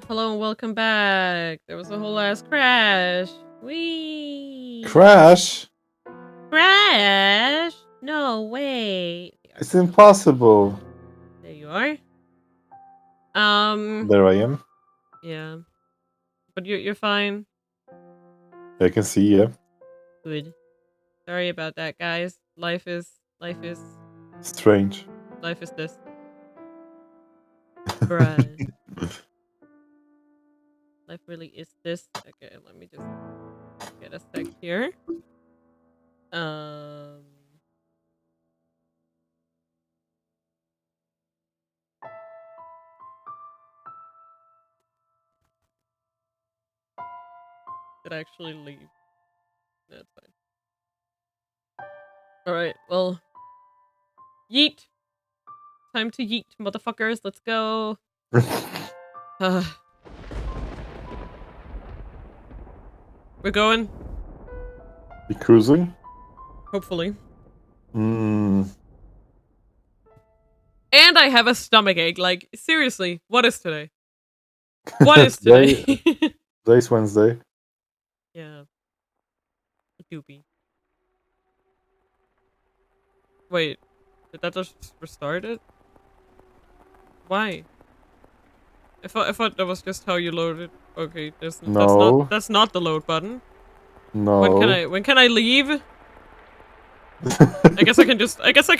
Hello and welcome back. There was a whole ass crash. Whee! Crash? Crash? No way. It's impossible. There you are. There I am. Yeah. But you're fine. I can see, yeah. Good. Sorry about that, guys. Life is Strange. this. Bruh. Life really is this. Okay, let me just get a sec here. Did I actually leave? That's fine. Alright, well. Yeet! Time to yeet, motherfuckers. Let's go. We're going. You cruising? Hopefully. Mm. And I have a stomachache. Like, seriously, what is today? What is today? Today's Wednesday. Yeah. Doopy. Wait, did that just restart it? Why? I thought that was just how you loaded. Okay, No. that's not the load button. No. When can I leave? I guess I can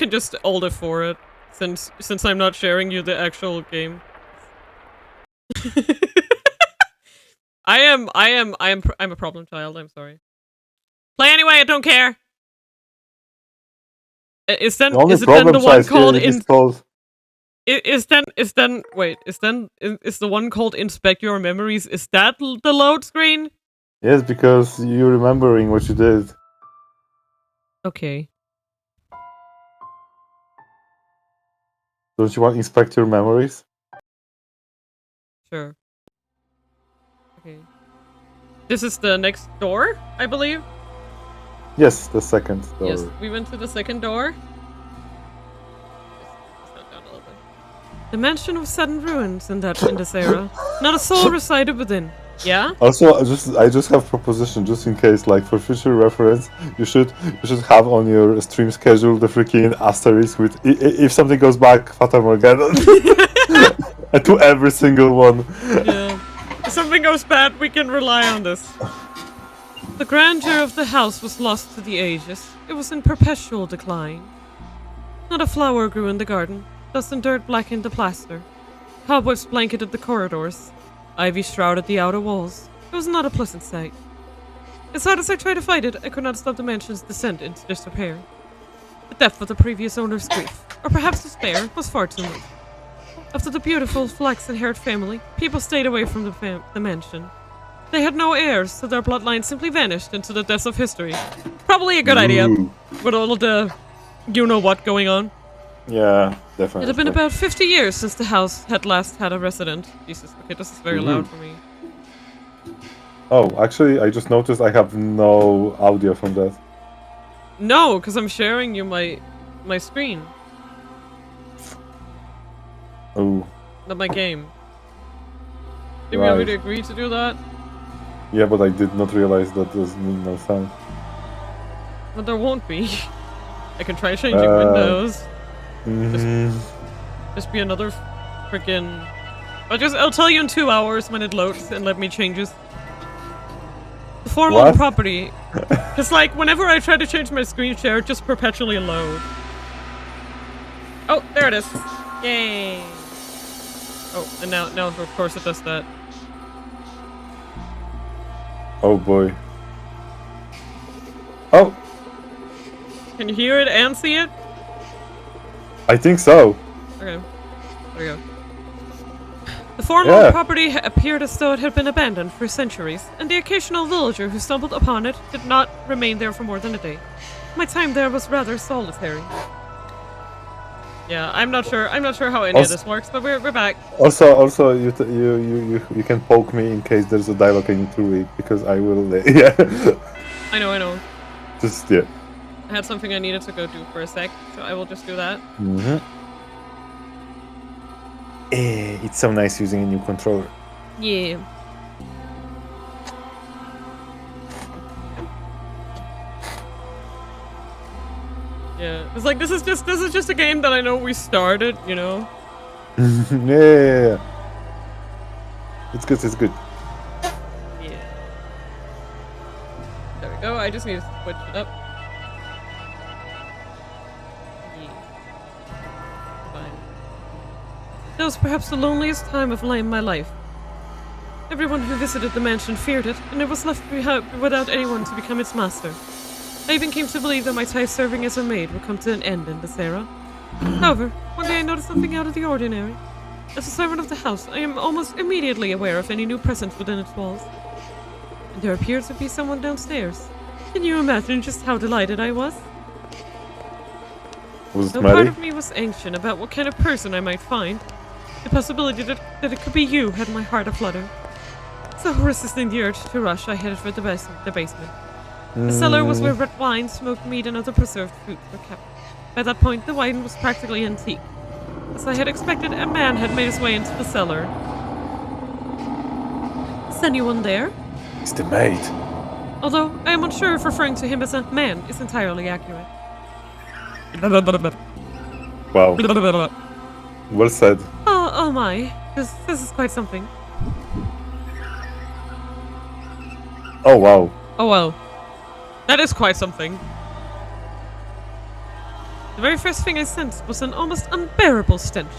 just hold it for it since I'm not sharing you the actual game. I'm a problem child. I'm sorry. Play anyway. I don't care. Is it then the one called is the one called Inspect Your Memories? Is that the load screen? Yes, because you're remembering what you did. Okay. Don't you want to inspect your memories? Sure. Okay. This is the next door, I believe. Yes, the second door. Yes, we went to the second door. The mansion was set in ruins in this era. Not a soul resided within. Yeah? Also, I just have proposition, just in case, like for future reference, you should have on your stream schedule the freaking asterisk with if something goes back, Fata Morgana, to every single one. Yeah. If something goes bad, we can rely on this. The grandeur of the house was lost to the ages. It was in perpetual decline. Not a flower grew in the garden. Dust and dirt blackened the plaster. Cobwebs blanketed the corridors. Ivy shrouded the outer walls. It was not a pleasant sight. As hard as I tried to fight it, I could not stop the mansion's descent into disrepair. The depth of the previous owner's grief, or perhaps despair, was far too much. After the beautiful, flaxen-haired family, people stayed away from the mansion. They had no heirs, so their bloodline simply vanished into the depths of history. Probably a good idea, with all of the you-know-what going on. Yeah, definitely. It had been about 50 years since the house had last had a resident. Jesus, okay, this is very loud for me. Oh, actually, I just noticed I have no audio from that. No, because I'm sharing you my screen. Oh. Not my game. Did we already agree to do that? Yeah, but I did not realize that there's no sound. But there won't be. I can try changing windows. Just be another freaking. I'll tell you in 2 hours when it loads and let me changes. The formal property. Cause like whenever I try to change my screen share, it just perpetually load. Oh, there it is. Yay. Oh, and now of course it does that. Oh boy. Oh. Can you hear it and see it? I think so. Okay. There we go. The former property appeared as though it had been abandoned for centuries, and the occasional villager who stumbled upon it did not remain there for more than a day. My time there was rather solitary. Yeah, I'm not sure how any of this works, but we're back. Also, you can poke me in case there's a dialogue I need to read, because I will. Yeah. I know. Just yeah. I had something I needed to go do for a sec, so I will just do that. It's so nice using a new controller. Yeah. Yeah. It's like this is just a game that I know we started, you know? Yeah. It's good, it's good. Yeah. There we go. I just need to switch it up. Yeah. Fine. That was perhaps the loneliest time of my life. Everyone who visited the mansion feared it, and it was left without anyone to become its master. I even came to believe that my time serving as a maid would come to an end in this era. However, one day I noticed something out of the ordinary. As a servant of the house, I am almost immediately aware of any new presence within its walls. And there appeared to be someone downstairs. Can you imagine just how delighted I was? Was it Though Maddie? part of me was anxious about what kind of person I might find. The possibility that it could be you had my heart aflutter. So, resisting the urge to rush, I headed for the basement. The cellar was where red wine, smoked meat, and other preserved foods were kept. By that point, the wine was practically antique. As I had expected, a man had made his way into the cellar. Is anyone there? It's the maid. Although, I am unsure if referring to him as a man is entirely accurate. Wow. Well said. Oh my. This is quite something. Oh wow. Oh well. That is quite something. The very first thing I sensed was an almost unbearable stench.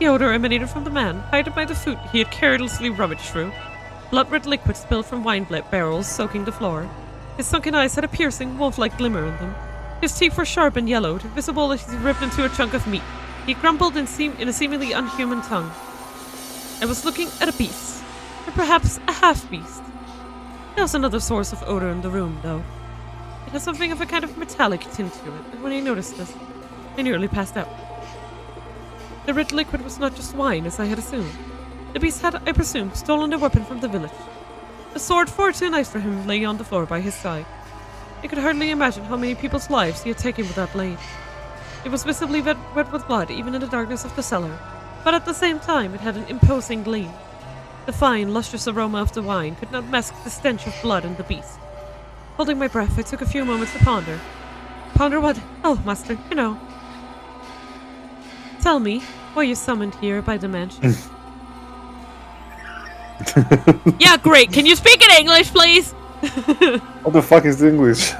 The odor emanated from the man, heightened by the food he had carelessly rummaged through. Blood-red liquid spilled from wine barrels, soaking the floor. His sunken eyes had a piercing, wolf-like glimmer in them. His teeth were sharp and yellowed, visible as he ripped into a chunk of meat. He grumbled in a seemingly unhuman tongue. I was looking at a beast, or perhaps a half-beast. There was another source of odor in the room, though. It had something of a kind of metallic tint to it, and when I noticed this, I nearly passed out. The red liquid was not just wine, as I had assumed. The beast had, I presume, stolen a weapon from the village. A sword far too nice for him lay on the floor by his side. I could hardly imagine how many people's lives he had taken with that blade. It was visibly wet with blood, even in the darkness of the cellar, but at the same time it had an imposing gleam. The fine, lustrous aroma of the wine could not mask the stench of blood in the beast. Holding my breath, I took a few moments to ponder. Ponder what? Oh, master, you know. Tell me, were you summoned here by the mansion? Yeah, great. Can you speak in English, please? What the fuck is English?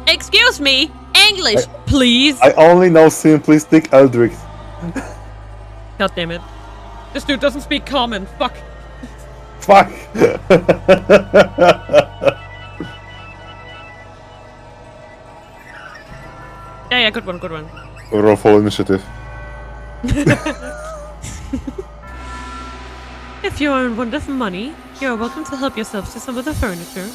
Excuse me, English, please. I only know simplistic Eldritch. God damn it. This dude doesn't speak common. Fuck. Fuck! Yeah, good one, good one. Roll for initiative. If you are in want of money, you are welcome to help yourselves to some of the furniture.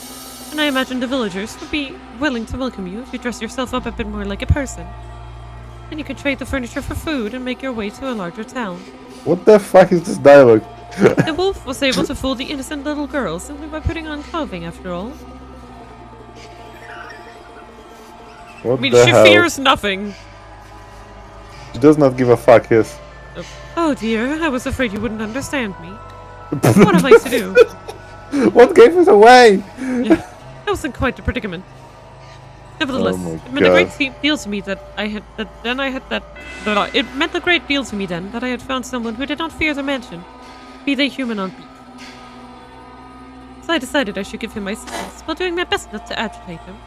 And I imagine the villagers would be willing to welcome you if you dress yourself up a bit more like a person. Then you can trade the furniture for food and make your way to a larger town. What the fuck is this dialogue? The wolf was able to fool the innocent little girl simply by putting on clothing, after all. What I mean, the she hell? fears nothing. She does not give a fuck, yes. Oh dear, I was afraid you wouldn't understand me. What am I to do? What gave it away? Yeah, I was in quite a predicament. Nevertheless, Oh my it meant a great God. deal to me that it meant a great deal to me then that I had found someone who did not fear the mansion, be they human or beast. So I decided I should give him my assistance, while doing my best not to agitate him.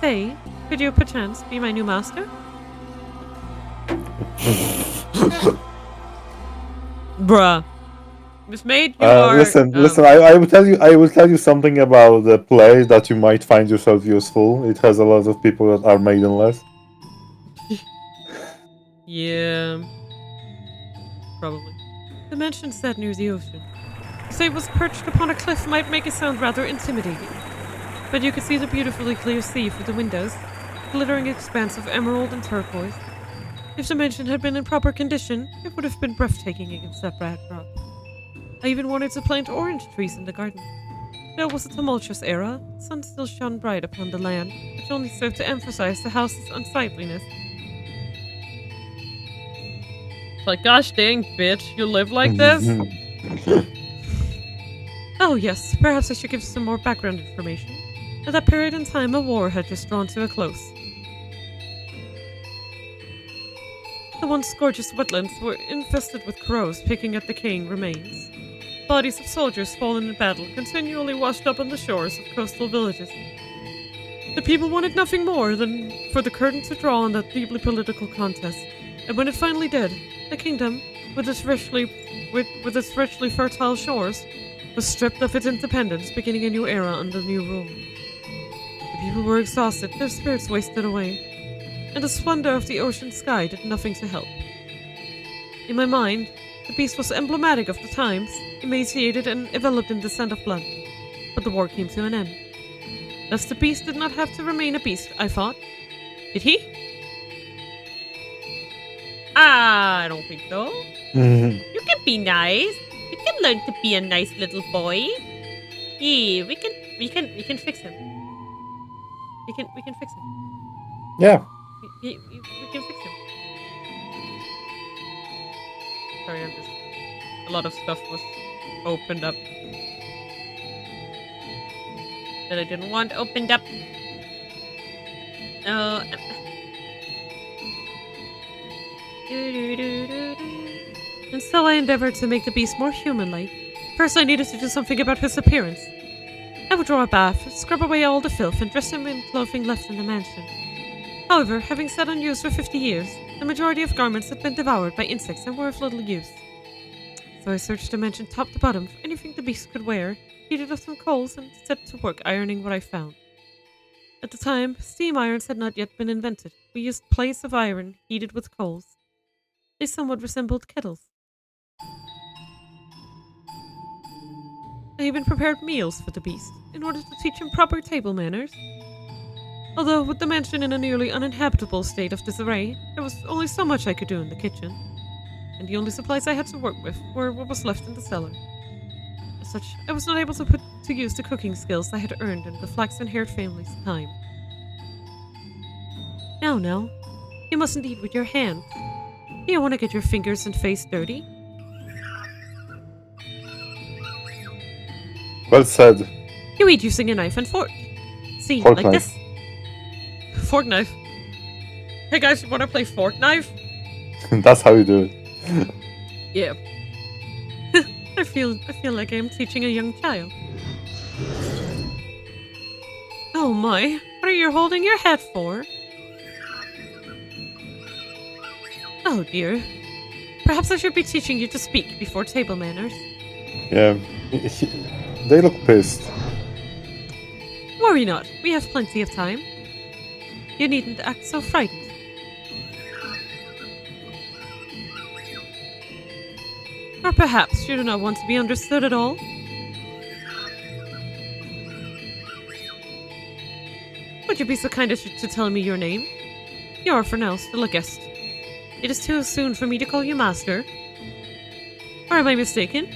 Say, could you perchance be my new master? Bruh. Miss Maid, you are... Listen. I will tell you something about the play that you might find yourself useful. It has a lot of people that are maidenless. Yeah. Probably. The mansion sat near the ocean. To say it was perched upon a cliff might make it sound rather intimidating. But you could see the beautifully clear sea through the windows, glittering expanse of emerald and turquoise. If the mansion had been in proper condition, it would have been breathtaking against that backdrop. I even wanted to plant orange trees in the garden. Though it was a tumultuous era, the sun still shone bright upon the land, which only served to emphasize the house's unsightliness. Like, gosh dang, bitch, you live like this? Oh yes, perhaps I should give some more background information. At that period in time, a war had just drawn to a close. The once gorgeous wetlands were infested with crows picking at decaying remains. Bodies of soldiers fallen in battle continually washed up on the shores of coastal villages. The people wanted nothing more than for the curtain to draw on that deeply political contest, and when it finally did, the kingdom, with its richly fertile shores, was stripped of its independence, beginning a new era under new rule. The people were exhausted, their spirits wasted away, and the splendor of the ocean sky did nothing to help. In my mind, the beast was emblematic of the times, emaciated and enveloped in the scent of blood. But the war came to an end. Thus the beast did not have to remain a beast, I thought. Did he? I don't think so. You can be nice. You can learn to be a nice little boy. Yeah, we can fix him. We can fix him. Yeah. We can fix him. Sorry, I'm just... A lot of stuff was opened up that I didn't want opened up. Oh. And so I endeavored to make the beast more human-like. First, I needed to do something about his appearance. I would draw a bath, scrub away all the filth, and dress him in clothing left in the mansion. However, having sat unused for 50 years, the majority of garments had been devoured by insects and were of little use. So I searched the mansion top to bottom for anything the beast could wear, heated up some coals, and set to work ironing what I found. At the time, steam irons had not yet been invented. We used plates of iron heated with coals. They somewhat resembled kettles. I even prepared meals for the beast, in order to teach him proper table manners. Although, with the mansion in a nearly uninhabitable state of disarray, there was only so much I could do in the kitchen, and the only supplies I had to work with were what was left in the cellar. As such, I was not able to put to use the cooking skills I had earned in the flaxen-haired family's time. Now, you mustn't eat with your hands. Do you want to get your fingers and face dirty? Well said. You eat using a knife and fork. See, Fork like knife. this. Fork knife. Hey guys, you want to play fork knife? That's how you do it. Yeah. I feel like I am teaching a young child. Oh my, what are you holding your head for? Oh dear. Perhaps I should be teaching you to speak before table manners. Yeah. They look pissed. Worry not, we have plenty of time. You needn't act so frightened. Or perhaps you do not want to be understood at all? Would you be so kind as to tell me your name? You are for now still a guest. It is too soon for me to call you master. Or am I mistaken?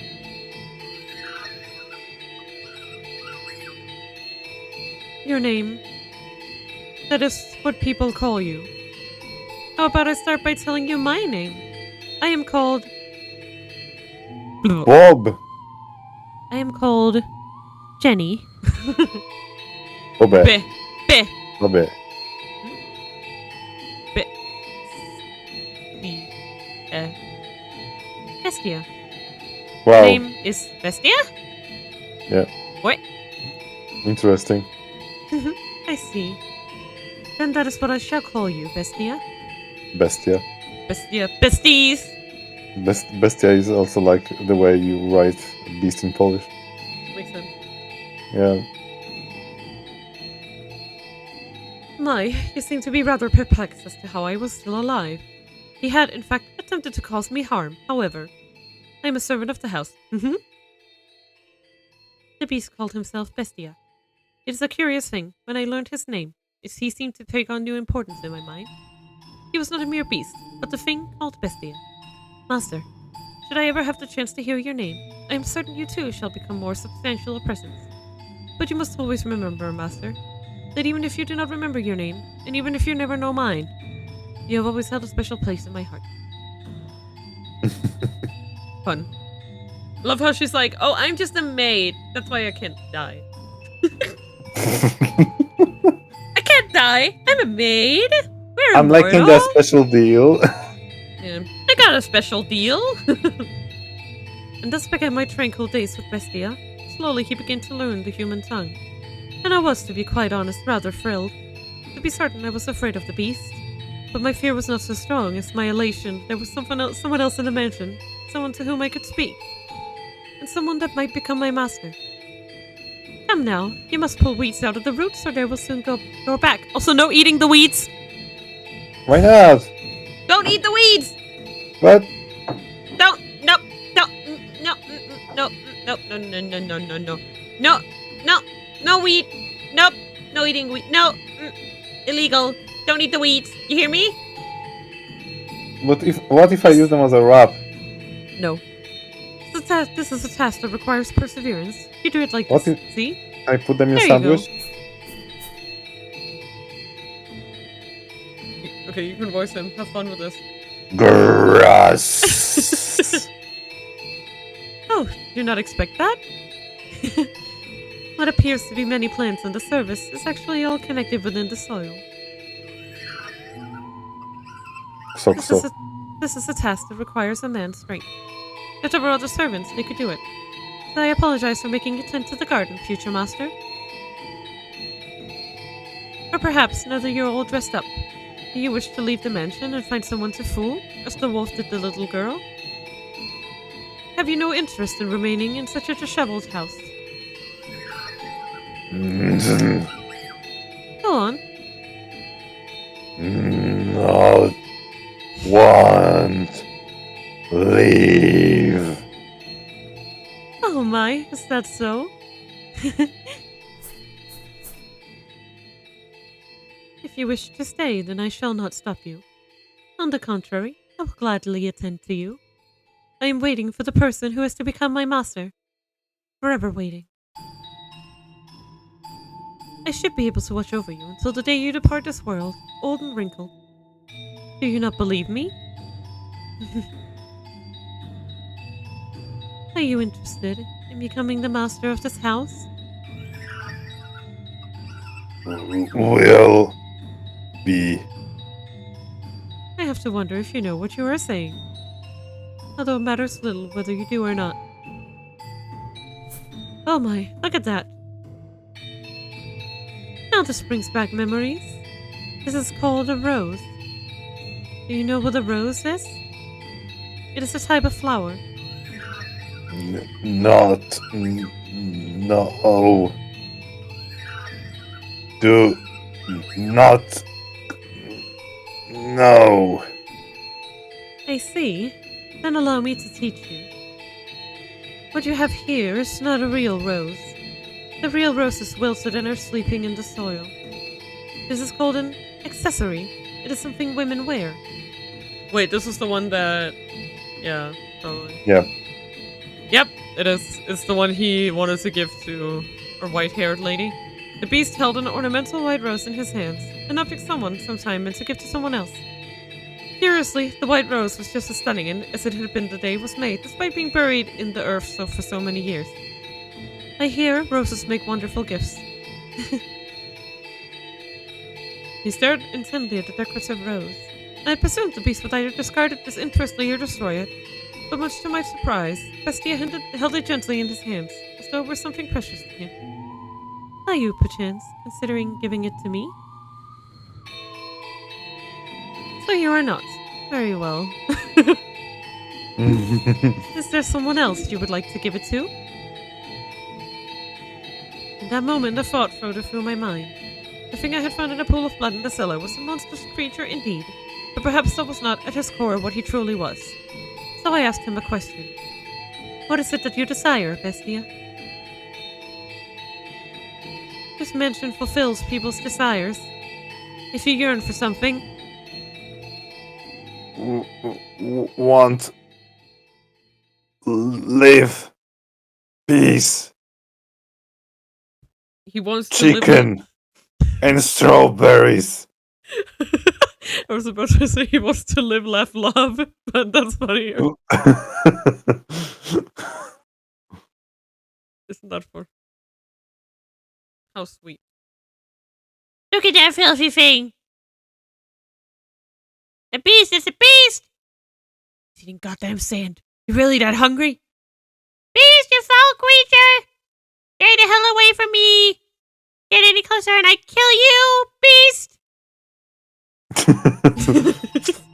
Your name. That is what people call you. How about I start by telling you my name? I am called... Bob. I am called... Jenny. Bobe. Be. Bobe. Bestia. Wow. Name is Bestia? Yeah. What? Interesting. I see. Then that is what I shall call you, Bestia. Bestia. Bestia. Besties! Bestia is also like the way you write beast in Polish. Makes sense. Yeah. My, you seem to be rather perplexed as to how I was still alive. He had, in fact, attempted to cause me harm, however. I am a servant of the house. The beast called himself Bestia. It is a curious thing, when I learned his name, he seemed to take on new importance in my mind. He was not a mere beast, but the thing called Bestia. Master, should I ever have the chance to hear your name, I am certain you too shall become more substantial a presence. But you must always remember, Master, that even if you do not remember your name, and even if you never know mine, you have always held a special place in my heart. Fun. Love how she's like, oh, I'm just a maid. That's why I can't die. I can't die. I'm a maid. We're I'm liking immortal. that special deal. Yeah, I got a special deal. And thus began my tranquil days with Bestia. Slowly he began to learn the human tongue. And I was, to be quite honest, rather thrilled. To be certain, I was afraid of the beast. But my fear was not so strong as my elation. There was someone else in the mansion. Someone to whom I could speak. And someone that might become my master. Come now, you must pull weeds out of the roots or they will soon grow back. Also, no eating the weeds! Why not? Don't eat the weeds! What? Don't, no, no, no, no, no, no, no, no, no, no, no, no, no, no weed, nope, no eating weed, no, illegal, don't eat the weeds, you hear me? What if I use them as a wrap? No. This is a task that requires perseverance. You do it like What this, if see? I put them in a There you go. sandwich? Okay, you can voice him, have fun with this. Grass. Oh, did you not expect that? What appears to be many plants in the service is actually all connected within the soil. So. This is a task that requires a man's strength. If there were other servants, they could do it. So I apologize for making you tend to the garden, future master. Or perhaps, now that you're all dressed up, do you wish to leave the mansion and find someone to fool, as the wolf did the little girl? Have you no interest in remaining in such a disheveled house? Go on. Not want leave. Oh my, is that so? If you wish to stay, then I shall not stop you. On the contrary, I will gladly attend to you. I am waiting for the person who is to become my master. Forever waiting. I should be able to watch over you until the day you depart this world, old and wrinkled. Do you not believe me? Are you interested in becoming the master of this house? Will be. I have to wonder if you know what you are saying. Although it matters little whether you do or not. Oh my, look at that. Now this brings back memories. This is called a rose. Do you know what a rose is? It is a type of flower. No. Do not. No. I see. Then allow me to teach you. What you have here is not a real rose. The real rose is wilted and are sleeping in the soil. This is called an accessory. It is something women wear. Wait, this is the one that... Yeah, probably. Yeah. Yep, it is. It's the one he wanted to give to a white-haired lady. The beast held an ornamental white rose in his hands, an object someone sometime meant to give to someone else. Curiously, the white rose was just as stunning as it had been the day it was made, despite being buried in the earth for so many years. I hear roses make wonderful gifts. He stared intently at the decorative rose. I had presumed the beast would either discard it disinterestedly or destroy it, but much to my surprise, Bestia held it gently in his hands, as though it were something precious to him. Are you, perchance, considering giving it to me? So you are not. Very well. Is there someone else you would like to give it to? In that moment, a thought floated through my mind. The thing I had found in a pool of blood in the cellar was a monstrous creature indeed, but perhaps that was not at his core what he truly was. So I asked him a question. What is it that you desire, Bestia? This mansion fulfills people's desires. If you yearn for something, Want live peace he wants to chicken and strawberries. I was about to say he wants to live, laugh, love, but that's funny. Isn't that for? How sweet. Look at that filthy thing! A beast! It's a beast! He's eating goddamn sand. You really that hungry? Beast, you foul creature! Stay the hell away from me! Get any closer and I kill you, beast!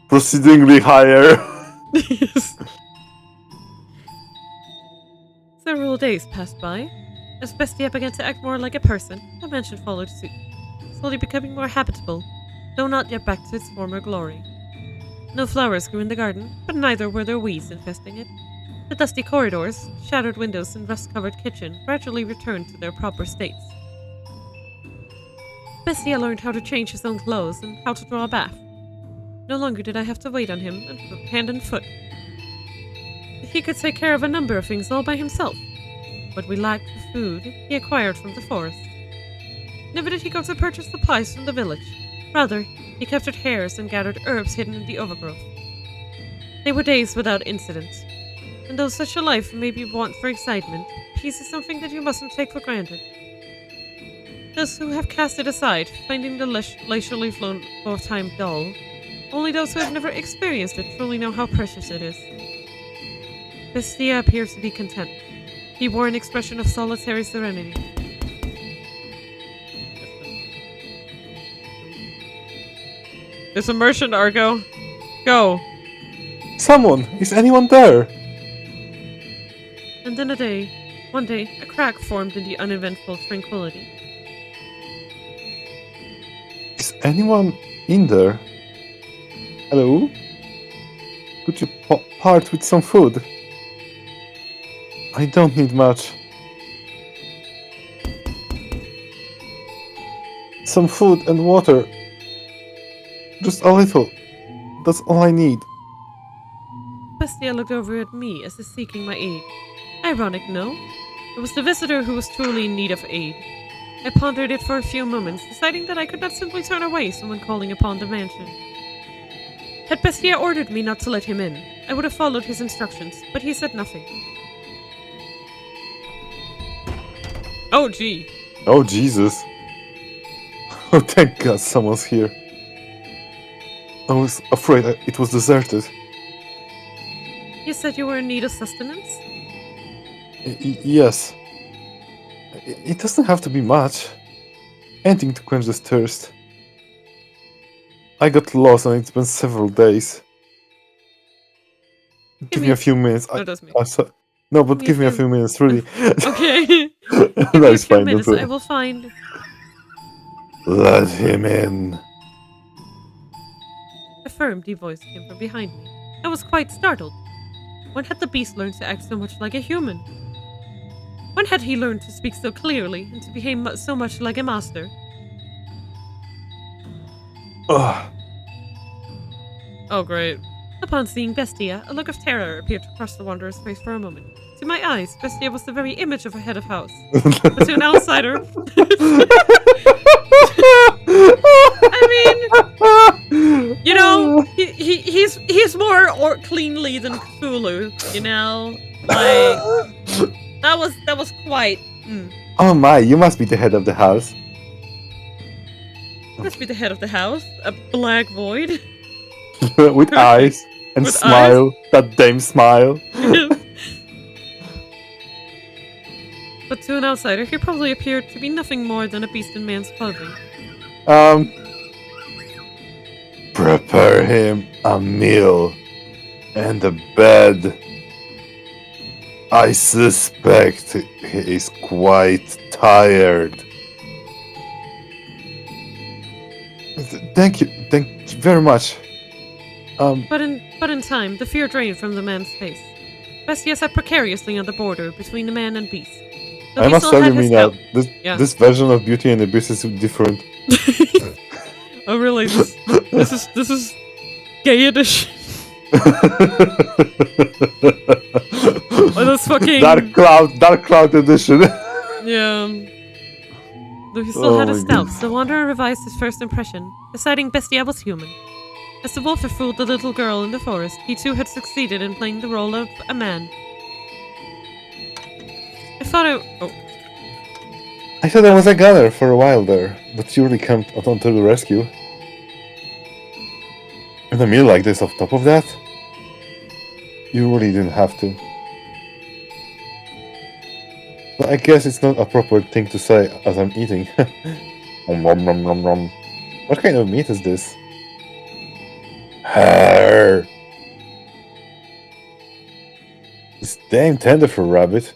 Proceedingly higher. Yes. Several days passed by. As Bestia began to act more like a person, the mansion followed suit, slowly becoming more habitable, though not yet back to its former glory. No flowers grew in the garden, but neither were there weeds infesting it. The dusty corridors, shattered windows, and rust-covered kitchen gradually returned to their proper states. Bestia learned how to change his own clothes and how to draw a bath. No longer did I have to wait on him hand and foot. He could take care of a number of things all by himself. What we lacked for food, he acquired from the forest. Never did he go to purchase supplies from the village. Rather, he captured hares and gathered herbs hidden in the overgrowth. They were days without incident. And though such a life may be want for excitement, peace is something that you mustn't take for granted. Those who have cast it aside, finding the leisurely flow of time dull, only those who have never experienced it truly know how precious it is. Bestia appears to be content. He wore an expression of solitary serenity. There's a merchant, Argo. Go. Someone! Is anyone there? And then one day, a crack formed in the uneventful tranquility. Is anyone in there? Hello? Could you part with some food? I don't need much. Some food and water. Just a little. That's all I need. Bestia looked over at me as if seeking my aid. Ironic, no? It was the visitor who was truly in need of aid. I pondered it for a few moments, deciding that I could not simply turn away someone calling upon the mansion. Had Bestia ordered me not to let him in, I would have followed his instructions, but he said nothing. Oh, gee. Oh, Jesus. Oh, thank God someone's here. I was afraid it was deserted. You said you were in need of sustenance? Yes. It doesn't have to be much. Anything to quench this thirst. I got lost and it's been several days. Give me a few minutes. No, but give me a few minutes, really. Okay. No, it's fine. Minutes, I will find. Let him in. A firm, deep voice came from behind me. I was quite startled. When had the beast learned to act so much like a human? When had he learned to speak so clearly and to behave so much like a master? Ugh. Oh, great. Upon seeing Bestia, a look of terror appeared to cross the wanderer's face for a moment. To my eyes, Bestia was the very image of a head of house. But to an outsider... I mean... You know, he's more cleanly than Cthulhu, you know? Like... That was quite... Oh my, you must be the head of the house. Must be the head of the house. A black void. With eyes and With smile. eyes? That damn smile. But to an outsider, he probably appeared to be nothing more than a beast in man's clothing. Prepare him a meal and a bed. I suspect he is quite tired. Thank you very much. But in time, the fear drained from the man's face. Bestia sat precariously on the border between the man and beast. I must tell you, Mina, this version of Beauty and the Beast is different. Oh really? This is gay edition. Oh, that's fucking Dark Cloud edition. Yeah. Though he still had his doubts, the Wanderer revised his first impression, deciding Bestia was human. As the wolf had fooled the little girl in the forest, he too had succeeded in playing the role of a man. I thought I thought I was a gunner for a while there, but you really came onto the rescue. And a meal like this, off top of that, you really didn't have to. But I guess it's not a proper thing to say as I'm eating. Nom, nom, nom, nom. What kind of meat is this? Arr. It's damn tender for a rabbit.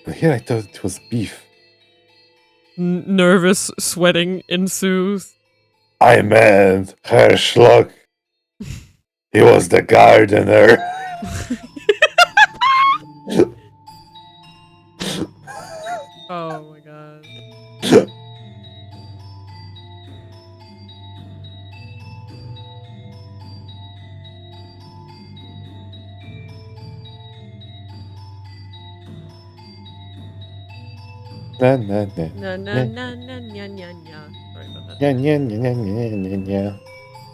And here I thought it was beef. nervous sweating ensues. I meant Herr Schlock. He was the gardener. Oh my god. Na, na, na. Na na na na nya nya nya. Sorry about that. Nya, nya, nya, nya, nya, nya, nya.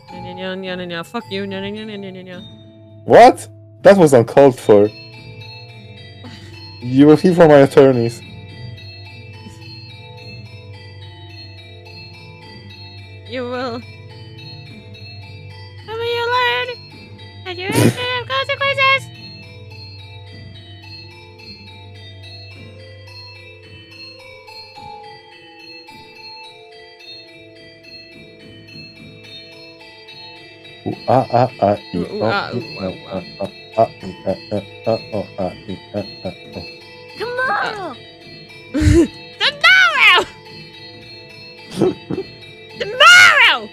Nya nya nya nya nya nya. Fuck you. Nya nya nya nya nya nya. What? That was uncalled for. You will hear from my attorneys. You will. How will you learn that your actions have consequences? Tomorrow! Tomorrow! Tomorrow!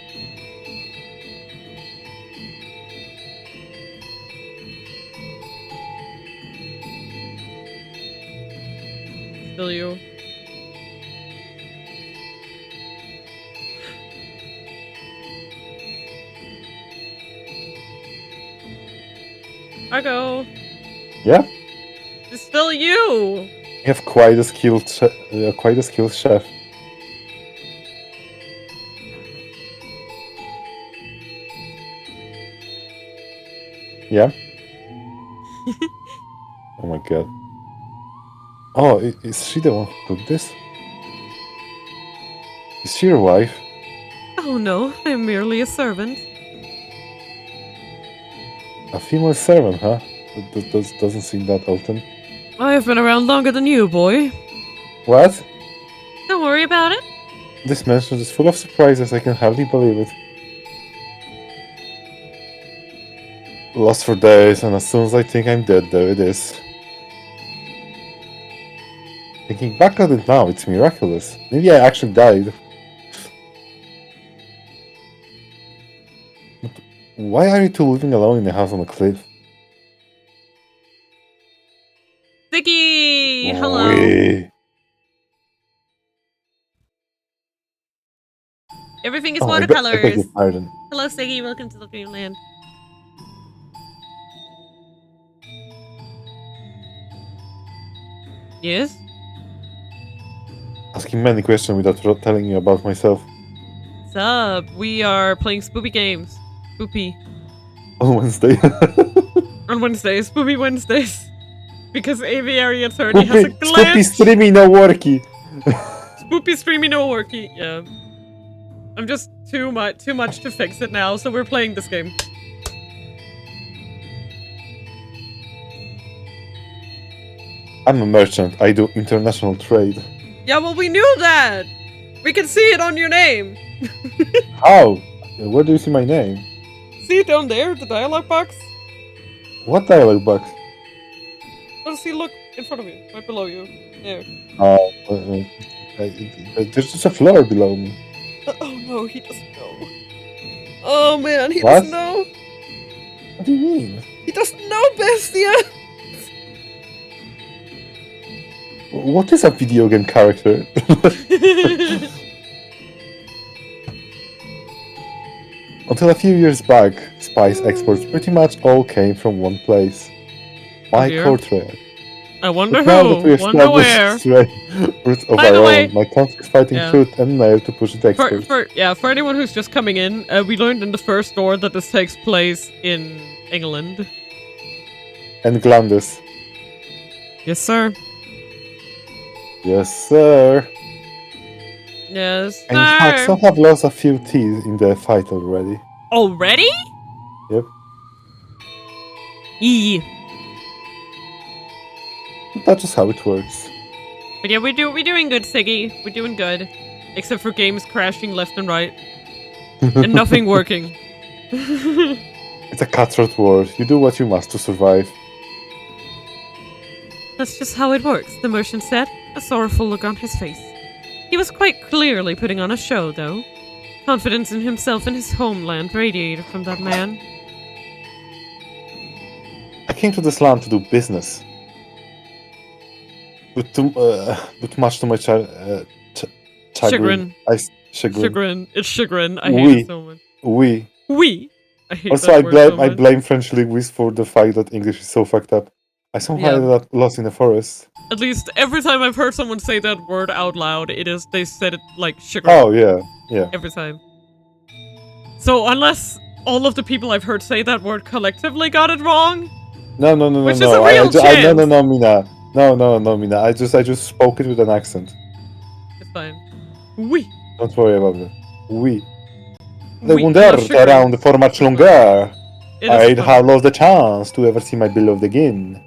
Still you. I go. Yeah, It's still you. you have quite a skilled chef. Yeah. Oh my god. Oh, is she the one who cooked this? Is she your wife? Oh no, I'm merely a servant. A female servant, huh? That doesn't seem that often. I have been around longer than you, boy. What? Don't worry about it. This mansion is full of surprises, I can hardly believe it. Lost for days, and as soon as I think I'm dead, there it is. Thinking back at it now, it's miraculous. Maybe I actually died. But why are you two living alone in a house on a cliff? Sticky! Hello. Wee. Everything is Oh, I beg watercolors. your pardon. Hello, Siggy. Welcome to the Dreamland. Yes? Asking many questions without telling you about myself. What's up? We are playing spoopy games. Spoopy. On Wednesday. On Wednesdays. Spoopy Wednesdays. Because Aviary Attorney has a Spoopy glitch. streaming no worky. Spoopy streaming no worky. Yeah. I'm just too much to fix it now, so we're playing this game. I'm a merchant. I do international trade. Yeah, well, we knew that. We can see it on your name. How? Where do you see my name? See it down there, the dialogue box? What dialogue box? Oh, see, look in front of you, right below you. There. There's just a floor below me. Oh no, he doesn't know. Oh man, he What? doesn't know. What do you mean? He doesn't know, Bestia. What is a video game character? Until a few years back, spice exports pretty much all came from one place. My Here? courtyard. I wonder But now that we who, wonder established where. straight roots of By our the way, own, my country is fighting yeah. tooth and nail to push it experts. For anyone who's just coming in, we learned in the first door that this takes place in England. And Glandus. Yes, sir. Yes, sir. Yes, And in fact, sir. some have lost a few teeth in the fight already. Already? Yep. Yee. That's just how it works. But yeah, we're doing good, Siggy. We're doing good. Except for games crashing left and right. And nothing working. It's a cutthroat war. You do what you must to survive. That's just how it works, the merchant said, a sorrowful look on his face. He was quite clearly putting on a show, though. Confidence in himself and his homeland radiated from that man. I came to this land to do business. With much too much chagrin. Chagrin. Chagrin. Chagrin. It's chagrin. I hate it so much. Oui. I hate Also, that word so much. I blame French linguists for the fact that English is so fucked up. I somehow ended up lost in the forest. At least every time I've heard someone say that word out loud, they said it like chagrin. Oh, yeah. Every time. So unless all of the people I've heard say that word collectively got it wrong. No. Which is a real chance. No, Mina. No, Mina. I just spoke it with an accent. It's fine. Oui. Don't worry about it. Oui. They Oui, wandered around for much longer. I'd have lost the chance to ever see my beloved again.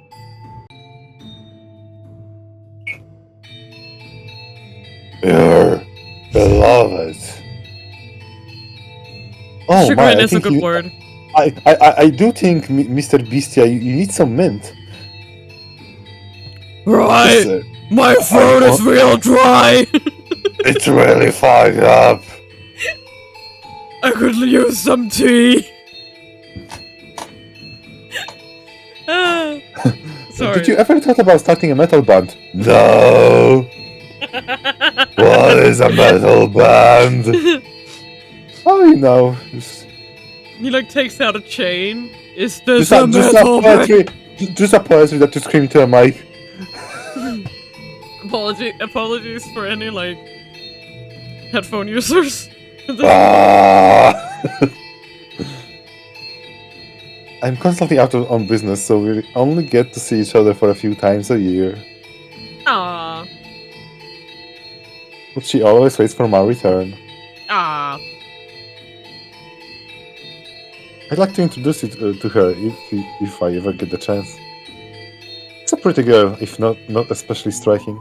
Your beloved. Oh, chagrin is a good word. I do think, Mr. Beastia, you need some mint. Right. My throat is real dry. It's really fucked up. I could use some tea. Sorry. Did you ever thought about starting a metal band? No. What is a metal band? Oh, you know. He like takes out a chain. Is this a metal band? Just a poetry that you scream to a mic. Apologies for any like headphone users. I'm constantly out on business, so we only get to see each other for a few times a year. Aww. But she always waits for my return. Ah. I'd like to introduce you to her if I ever get the chance. It's a pretty girl, if not especially striking.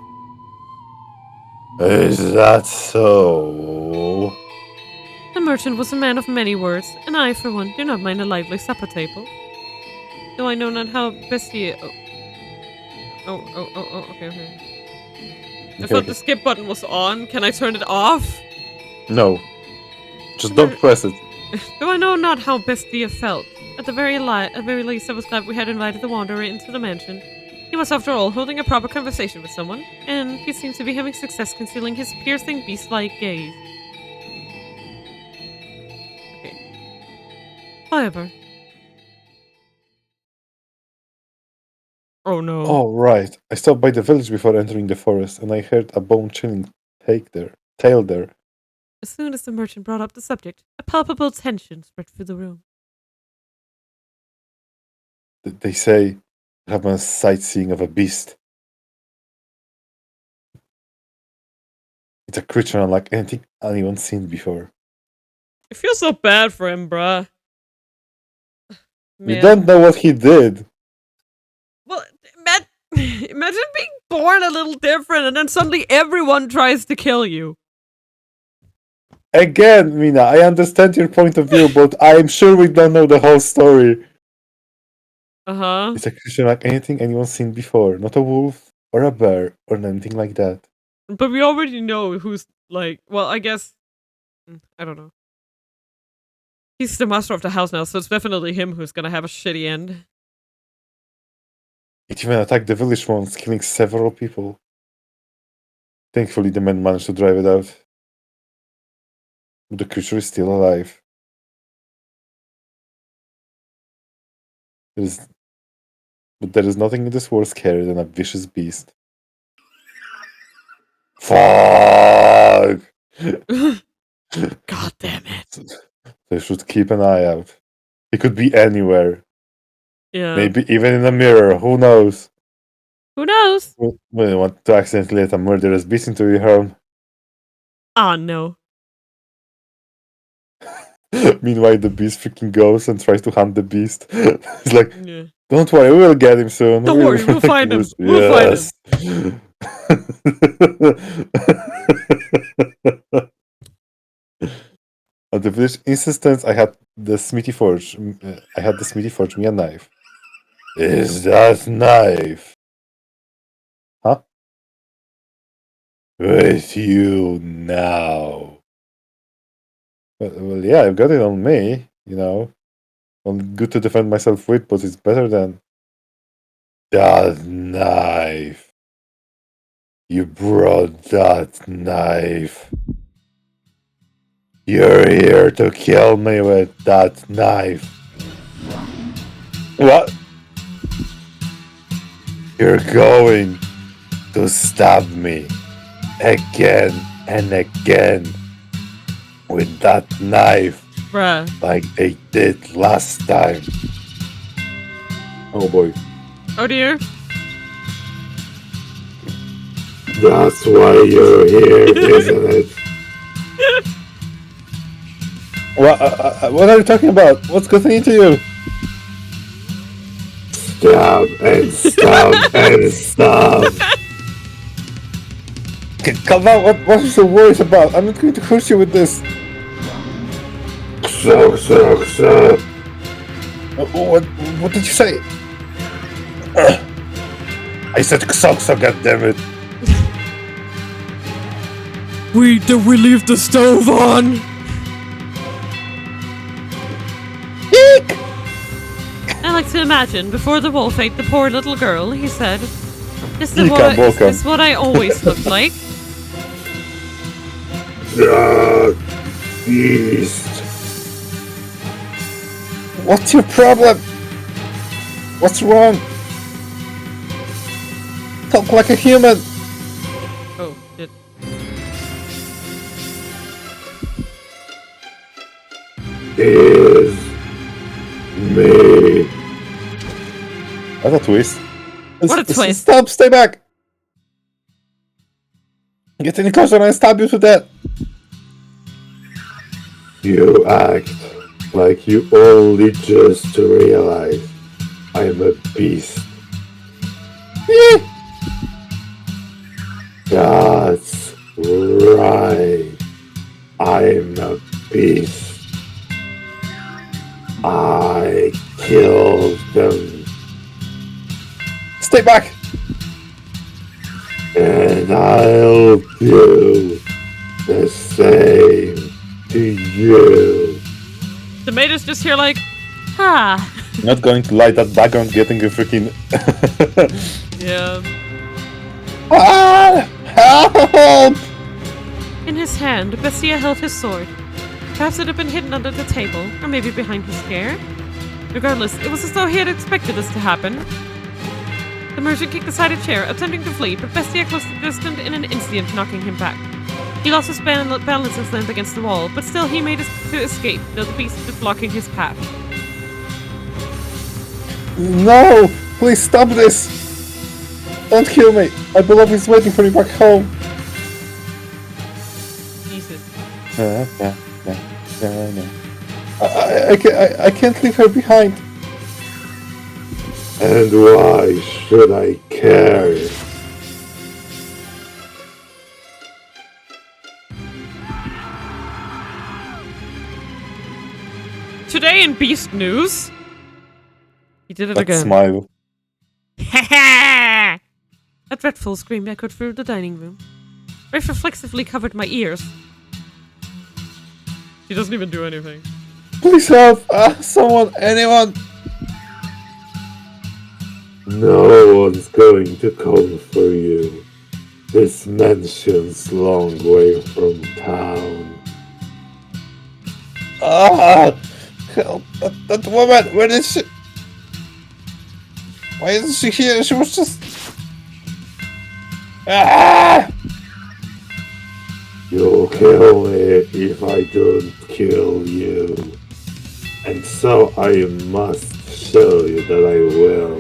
Is that so? The merchant was a man of many words, and I, for one, do not mind a lively supper table. Though I know not how best he... okay. I thought the skip button was on. Can I turn it off? No. Just don't press it. Though I know not how Bestia felt. At the very least, I was glad we had invited the Wanderer into the mansion. He was, after all, holding a proper conversation with someone, and he seemed to be having success concealing his piercing, beast-like gaze. Okay. However... Oh no. Oh, right. I stopped by the village before entering the forest, and I heard a bone-chilling tale there. As soon as the merchant brought up the subject, a palpable tension spread through the room. They say I have a sightseeing of a beast. It's a creature unlike anything anyone's seen before. I feel so bad for him, bruh. You don't know what he did. Well, imagine being born a little different and then suddenly everyone tries to kill you. Again, Mina, I understand your point of view, but I'm sure we don't know the whole story. Uh-huh. It's a creature like anything anyone's seen before. Not a wolf, or a bear, or anything like that. But we already know who's, like... Well, I guess... I don't know. He's the master of the house now, so it's definitely him who's gonna have a shitty end. It even attacked the village once, killing several people. Thankfully, the men managed to drive it out. But the creature is still alive. There's But there is nothing in this world scarier than a vicious beast. Fuck! God damn it. They should keep an eye out. He could be anywhere. Yeah. Maybe even in a mirror. Who knows? Who knows? We don't want to accidentally let a murderous beast into your home. Ah, no. Meanwhile, the beast freaking goes and tries to hunt the beast. He's like, Yeah. don't worry, we will get him soon. Don't worry, we'll find him. Yes. We'll find him. At the village insistence, I had the Smithy Forge. Me a knife. Is that knife? Huh? With you now. Well, yeah, I've got it on me, you know. Not good to defend myself with, but it's better than that knife. You brought that knife. You're here to kill me with that knife. What? You're going to stab me again and again with that knife. Bruh. Like they did last time. Oh boy. Oh dear. That's why you're here, isn't it? What are you talking about? What's getting into you? Stab and stab and stab. Come on, what are you so worried about? I'm not going to hurt you with this. So. What did you say? I said so, goddammit. Did we leave the stove on? Eek! I like to imagine, before the wolf ate the poor little girl, he said, Is Welcome. this what I always look like? The beast. What's your problem? What's wrong? Talk like a human. Oh, shit. Is me. That's a twist. What a twist. Stop, stay back. Get any closer and I stab you to death. You act like you only just realize I'm a beast. That's right. I'm a beast. I killed them. Stay back! And I'll do the same to you. Tomatoes just here like, ha. Not going to lie, that background getting a freaking... Yeah. Ah! Help! In his hand, Bessia held his sword. Perhaps it had been hidden under the table, or maybe behind his chair. Regardless, it was as though he had expected this to happen. The merchant kicked aside a chair, attempting to flee, but Bestia closed the distance in an instant, knocking him back. He lost his balance and slammed against the wall, but still he made it to escape, though the beast was blocking his path. No! Please stop this! Don't kill me! My beloved is waiting for me back home! Jesus. I can't leave her behind. And why should I care? Today in Beast News, he did it That again. smile. A dreadful scream echoed through the dining room. Rafe reflexively covered my ears. He doesn't even do anything. Please help! Someone, anyone! No one's going to come for you. This mansion's long way from town. Help! That woman! Where is she? Why isn't she here? She was just... Ah! You'll kill me if I don't kill you. And so I must show you that I will.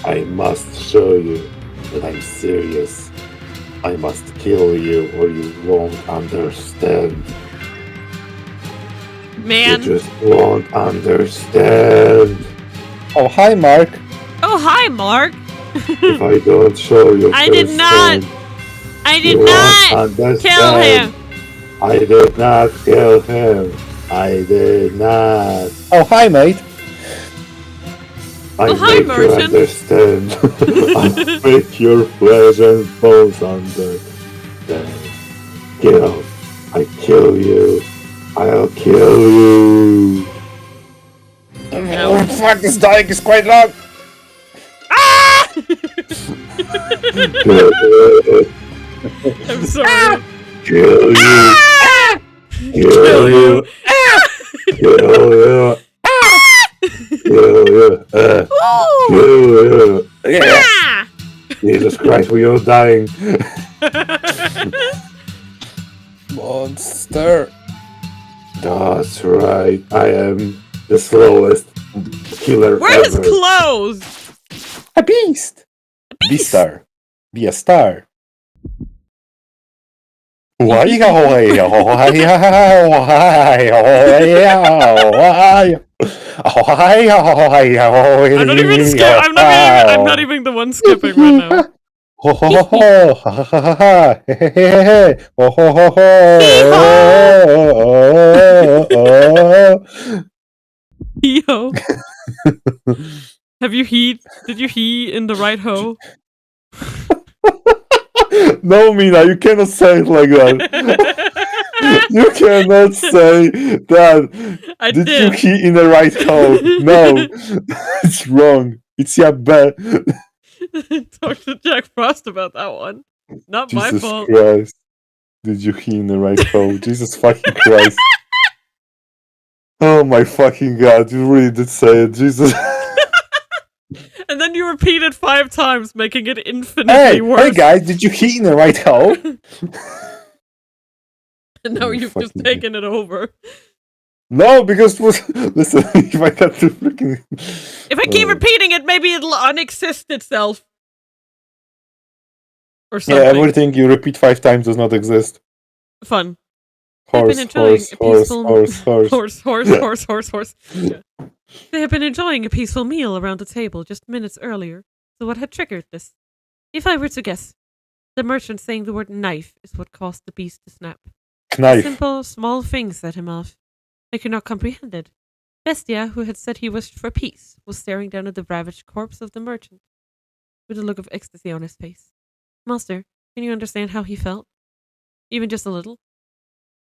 I must show you that I'm serious. I must kill you or you won't understand. Man. You just won't understand. Oh, hi, Mark. Oh, hi, Mark. If I don't show you, I did not. I did not kill him. I did not kill him. I did not. Oh, hi, mate. I hi, make you merchant. understand. I make your flesh and bones understand. Kill. I kill you. I'll kill you. No. Oh, fuck, this dying is quite long. Ah! I'm sorry. Kill you. Kill you. Kill you. Kill you. Kill you. Yeah. Ah! Jesus Christ, we are dying. Monster. That's right. I am the slowest killer Where's ever. his clothes? A beast. Be star. Be a star. I don't even skip. I'm not even the one skipping right now. Ho ho ho ho ha ha ha ha he he he he ho ho ho ho. Yo. Have you heat? Did you heat in the right hoe? No, Mina, you cannot say it like that. You cannot say that. I Did did. you heat in the right hole? No, it's wrong. It's your bet. Talk to Jack Frost about that one. Not my Jesus fault. Christ. Did you heat in the right hole? Jesus fucking Christ. Oh my fucking god, you really did say it, Jesus. And then you repeat it 5 times, making it infinitely worse. Hey guys, did you heat in the right hole? And now you've just taken it over. No, because listen, if I got to freaking... If I keep repeating it, maybe it'll unexist itself. Or something. Yeah, everything you repeat 5 times does not exist. Fun. Horse. Yeah. They had been enjoying a peaceful meal around the table just minutes earlier. So what had triggered this? If I were to guess, the merchant saying the word knife is what caused the beast to snap. Knife. Simple, small things set him off. I could not comprehend it. Bestia, who had said he wished for peace, was staring down at the ravaged corpse of the merchant, with a look of ecstasy on his face. Master, can you understand how he felt? Even just a little?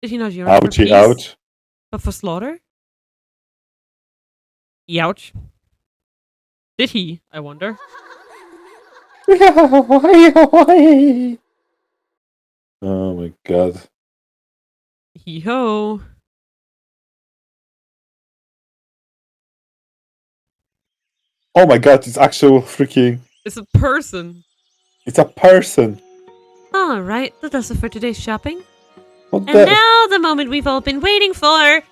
Did he not yearn for peace, ouch. but for slaughter? Youch. Did he, I wonder? Oh my god. Hee-ho. Oh my god, it's actual freaking... It's a person. It's a person. Alright, that does it for today's shopping. What And now the moment we've all been waiting for.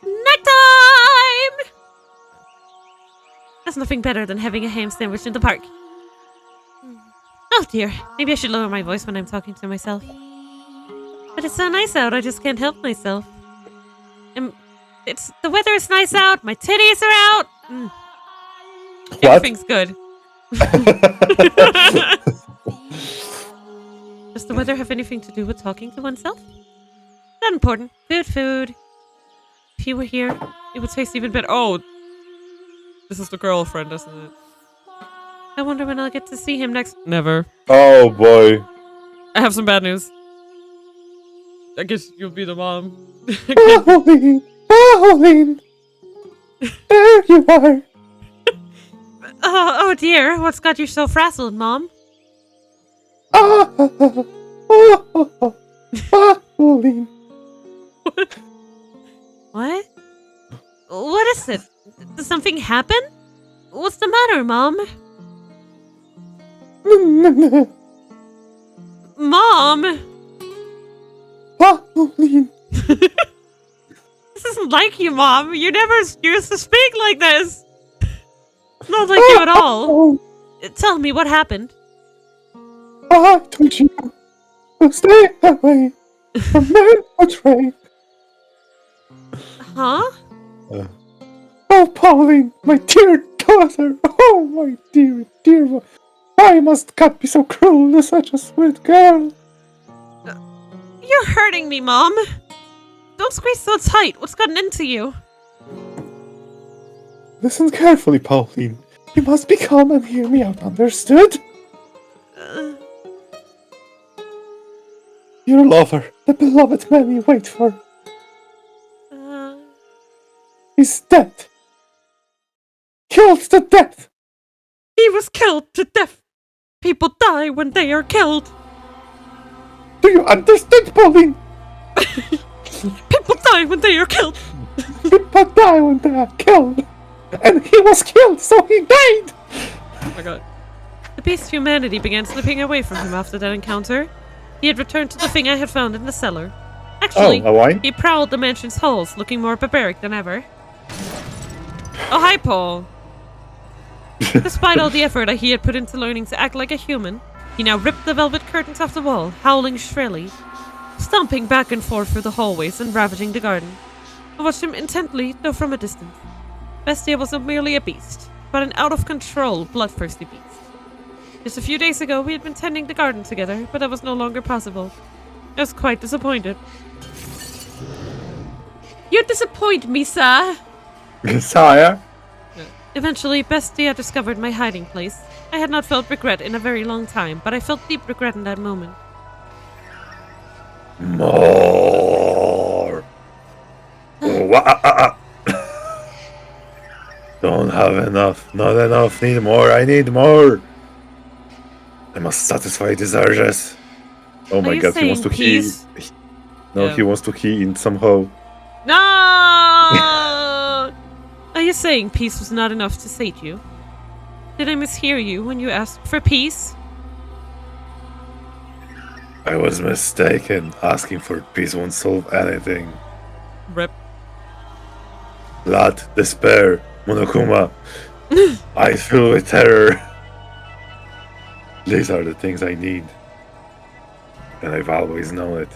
Snack time! There's nothing better than having a ham sandwich in the park. Oh dear, maybe I should lower my voice when I'm talking to myself. But it's so nice out, I just can't help myself. The weather is nice out, my titties are out. What? Everything's good. Does the weather have anything to do with talking to oneself? Not important. Food. If he were here, it would taste even better. Oh, this is the girlfriend, isn't it? I wonder when I'll get to see him next. Never. Oh boy. I have some bad news. I guess you'll be the mom. Pauline! There you are! Oh dear, what's got you so frazzled, Mom? Pauline! What? What is it? Did something happen? What's the matter, Mom? Mom! Pauline! This isn't like you, Mom. You never used to speak like this. Not like you at all. Tell me what happened. I told you to stay away from men betrayed. Huh? Oh, Pauline, my dear daughter. Oh, my dear, dear one. Why must God be so cruel to such a sweet girl? You're hurting me, Mom. Don't squeeze so tight. What's gotten into you? Listen carefully, Pauline. You must be calm and hear me out, understood? Your lover, the beloved man you wait for, is dead. Killed to death. He was killed to death. People die when they are killed. Do you understand, Pauline? People die when they are killed. People die when they are killed. And he was killed, so he died! Oh my god. The beast's humanity began slipping away from him after that encounter. He had returned to the thing I had found in the cellar. Actually, a wine? he prowled the mansion's halls, looking more barbaric than ever. Oh, hi, Paul. Despite all the effort he had put into learning to act like a human, he now ripped the velvet curtains off the wall, howling shrilly, stomping back and forth through the hallways and ravaging the garden. I watched him intently, though from a distance. Bestia wasn't merely a beast, but an out-of-control, bloodthirsty beast. Just a few days ago, we had been tending the garden together, but that was no longer possible. I was quite disappointed. You disappoint me, sir! Sire? Eventually, Bestia discovered my hiding place. I had not felt regret in a very long time, but I felt deep regret in that moment. More. Don't have enough. Not enough. Need more. I need more. I must satisfy these urges. Oh my god, he wants to key. No, yeah. He wants to key in somehow. No! Are you saying peace was not enough to sate you? Did I mishear you when you asked for peace? I was mistaken. Asking for peace won't solve anything. Rip. Blood, despair, monokuma. Eyes filled with terror. These are the things I need. And I've always known it.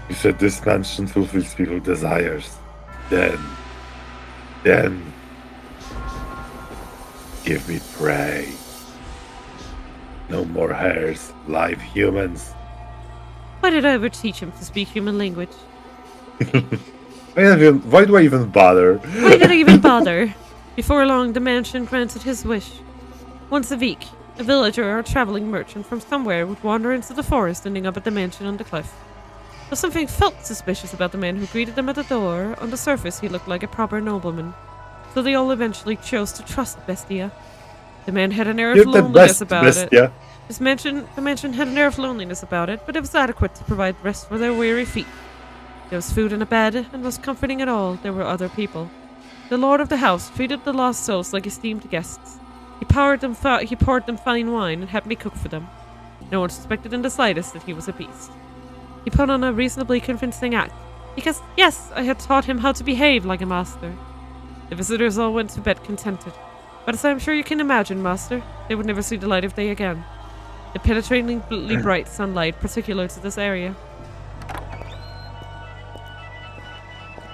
You said this mansion fulfills people's desires. Then, give me prey. No more hairs, live humans. Why did I ever teach him to speak human language? Why do I even bother? Why did I even bother? Before long, the mansion granted his wish. Once a week, a villager or a traveling merchant from somewhere would wander into the forest ending up at the mansion on the cliff. Though something felt suspicious about the man who greeted them at the door, on the surface he looked like a proper nobleman. So they all eventually chose to trust Bestia. The man had an air of loneliness about it. The mansion had an air of loneliness about it, but it was adequate to provide rest for their weary feet. There was food and a bed, and most comforting at all, there were other people. The lord of the house treated the lost souls like esteemed guests. He poured them fine wine and had me cook for them. No one suspected in the slightest that he was a beast. He put on a reasonably convincing act, because, yes, I had taught him how to behave like a master. The visitors all went to bed contented, but as I am sure you can imagine, master, they would never see the light of day again. The penetratingly bright sunlight particular to this area.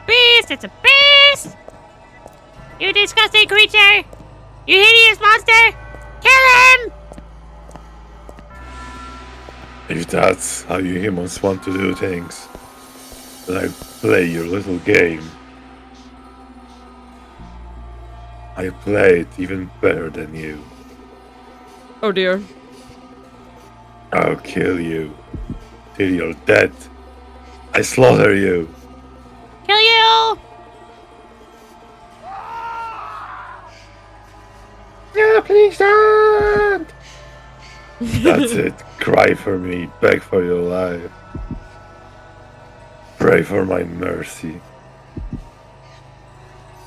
Beast! It's a beast! You disgusting creature! You hideous monster! Kill him! If that's how you humans want to do things, then I play your little game. I play it even better than you. Oh dear. I'll kill you till you're dead. I slaughter you. Kill you! Yeah, please don't! That's it. Cry for me. Beg for your life. Pray for my mercy.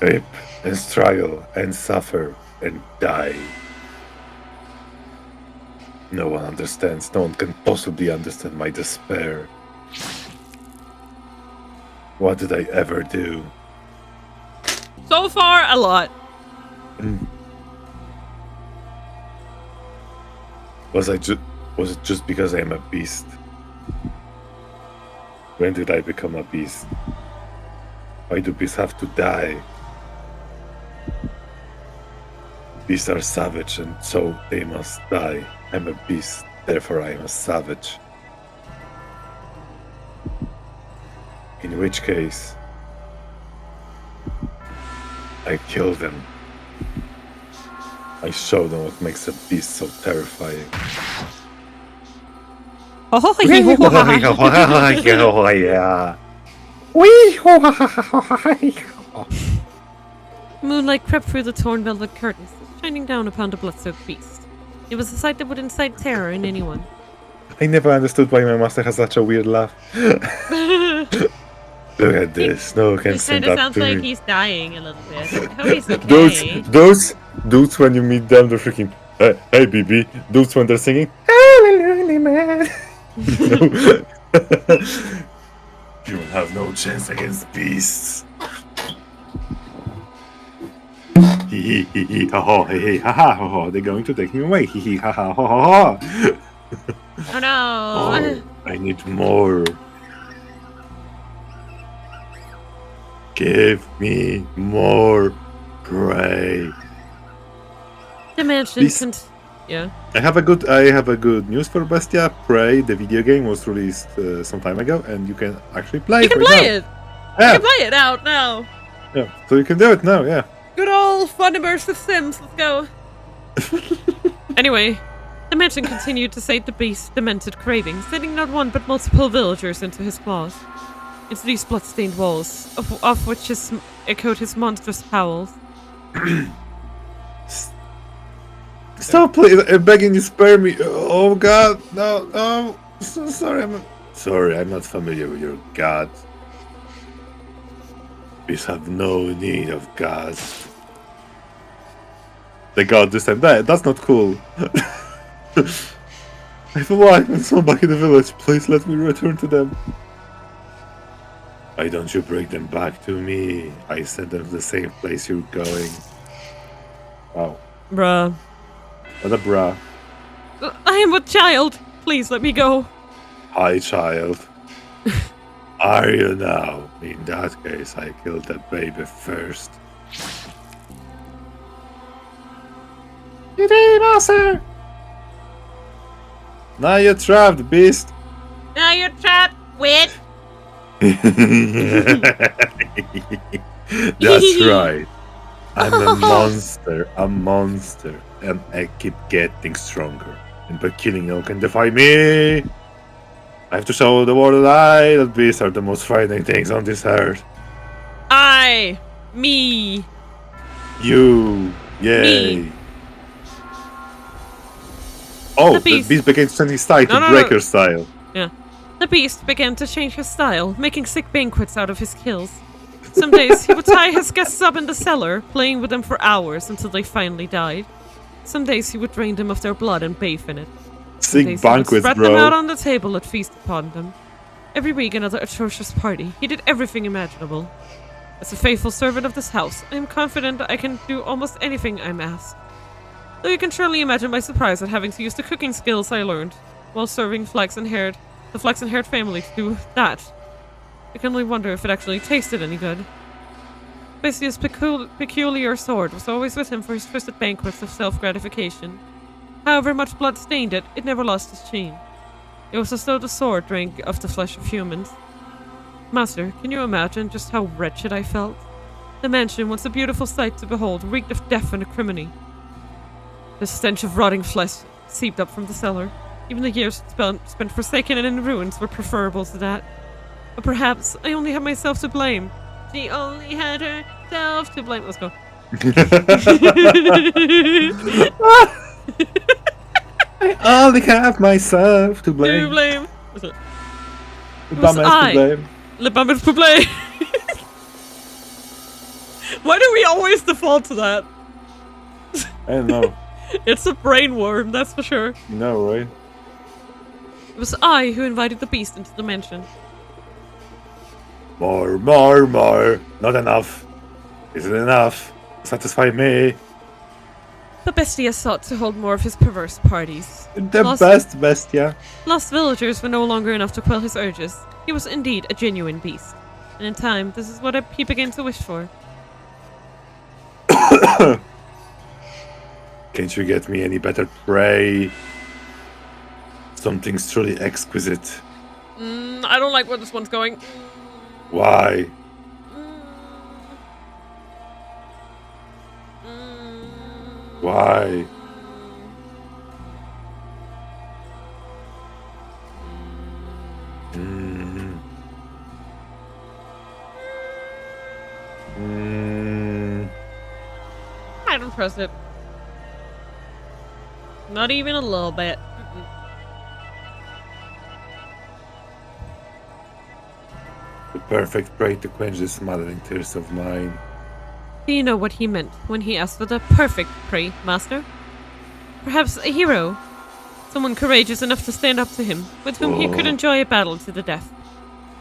weep and struggle and suffer and die. No one understands. No one can possibly understand my despair. What did I ever do? So far, a lot. Was it just because I am a beast? When did I become a beast? Why do beasts have to die? Beasts are savage and so they must die. I'm a beast, therefore I am a savage. In which case, I kill them. I show them what makes a beast so terrifying. Moonlight crept through the torn velvet curtains, shining down upon the blood-soaked beast. It was a sight that would incite terror in anyone. I never understood why my master has such a weird laugh. Look at this. No one can It stand kind of up sounds to like me. he's dying a little bit. I hope he's okay. Those dudes when you meet them, they're freaking. Hey, BB. Dudes when they're singing. Hallelujah, man. You will have no chance against beasts. Hee hee hee hee ha ha hey hey ha ha ha ha. They're going to take me away. Hee hee ha ha ha ha ha. Oh no! Oh, I need more. Give me more prey. The mansion Please. Yeah. I have a good news for Bestia. Prey, the video game, was released some time ago, and you can actually play You it. can right play now. it! Yeah. You can play it out now! Yeah, so you can do it now. Yeah. Good old fun immersive Sims, let's go! Anyway, the mansion continued to sate the beast's demented cravings, sending not one but multiple villagers into his claws. Into these blood-stained walls, off which echoed his monstrous howls. Stop, please! I'm begging you, spare me! Oh God, no, no! So sorry, I'm not familiar with your gods. Beasts have no need of gods. The god this time. That's not cool. I feel like when someone back in the village. Please let me return to them. Why don't you bring them back to me? I sent them to the same place you're going. Wow. Bruh. What a bra. I am a child! Please let me go. Hi, child. Are you now? In that case, I killed that baby first. You did, master! Now you're trapped, beast! Now you're trapped, witch. That's right. I'm a monster, and I keep getting stronger. And by killing no one can defy me! I have to show the world that beasts are the most frightening things on this earth. Me. You, yay! Me. Oh, The the beast. beast began to change his style to No. breaker style. Yeah. The beast began to change his style, making sick banquets out of his kills. Some days he would tie his guests up in the cellar, playing with them for hours until they finally died. Some days he would drain them of their blood and bathe in it. Some Sick days he would banquets, spread them out bro. on the table and feast upon them. Every week another atrocious party. He did everything imaginable. As a faithful servant of this house, I am confident I can do almost anything I'm asked. Though you can surely imagine my surprise at having to use the cooking skills I learned while serving the flax-and-haired family to do that. I can only wonder if it actually tasted any good. Bestia's peculiar sword was always with him for his twisted banquets of self-gratification. However much blood stained it, it never lost its sheen. It was as though the sword drank of the flesh of humans. Master, can you imagine just how wretched I felt? The mansion, once a beautiful sight to behold, reeked of death and acrimony. The stench of rotting flesh seeped up from the cellar. Even the years spent forsaken and in ruins were preferable to that. But perhaps I only have myself to blame. She only had herself to blame. Let's go. I only have myself to blame. To blame. What's it? The was dumbass I. to blame. Le Bambin Poublé. Why do we always default to that? I don't know. It's a brain worm, that's for sure. No, right? It was I who invited the beast into the mansion. More, more, more. Not enough. Isn't enough. Satisfy me. The bestia sought to hold more of his perverse parties. The best bestia. Lost villagers were no longer enough to quell his urges. He was indeed a genuine beast. And in time, this is what he began to wish for. Can't you get me any better prey? Something truly exquisite. I don't like where this one's going. Why? Why? I don't trust it. Not even a little bit. The perfect prey to quench the smothering thirst of mine. Do you know what he meant when he asked for the perfect prey, Master? Perhaps a hero? Someone courageous enough to stand up to him, with whom he could enjoy a battle to the death.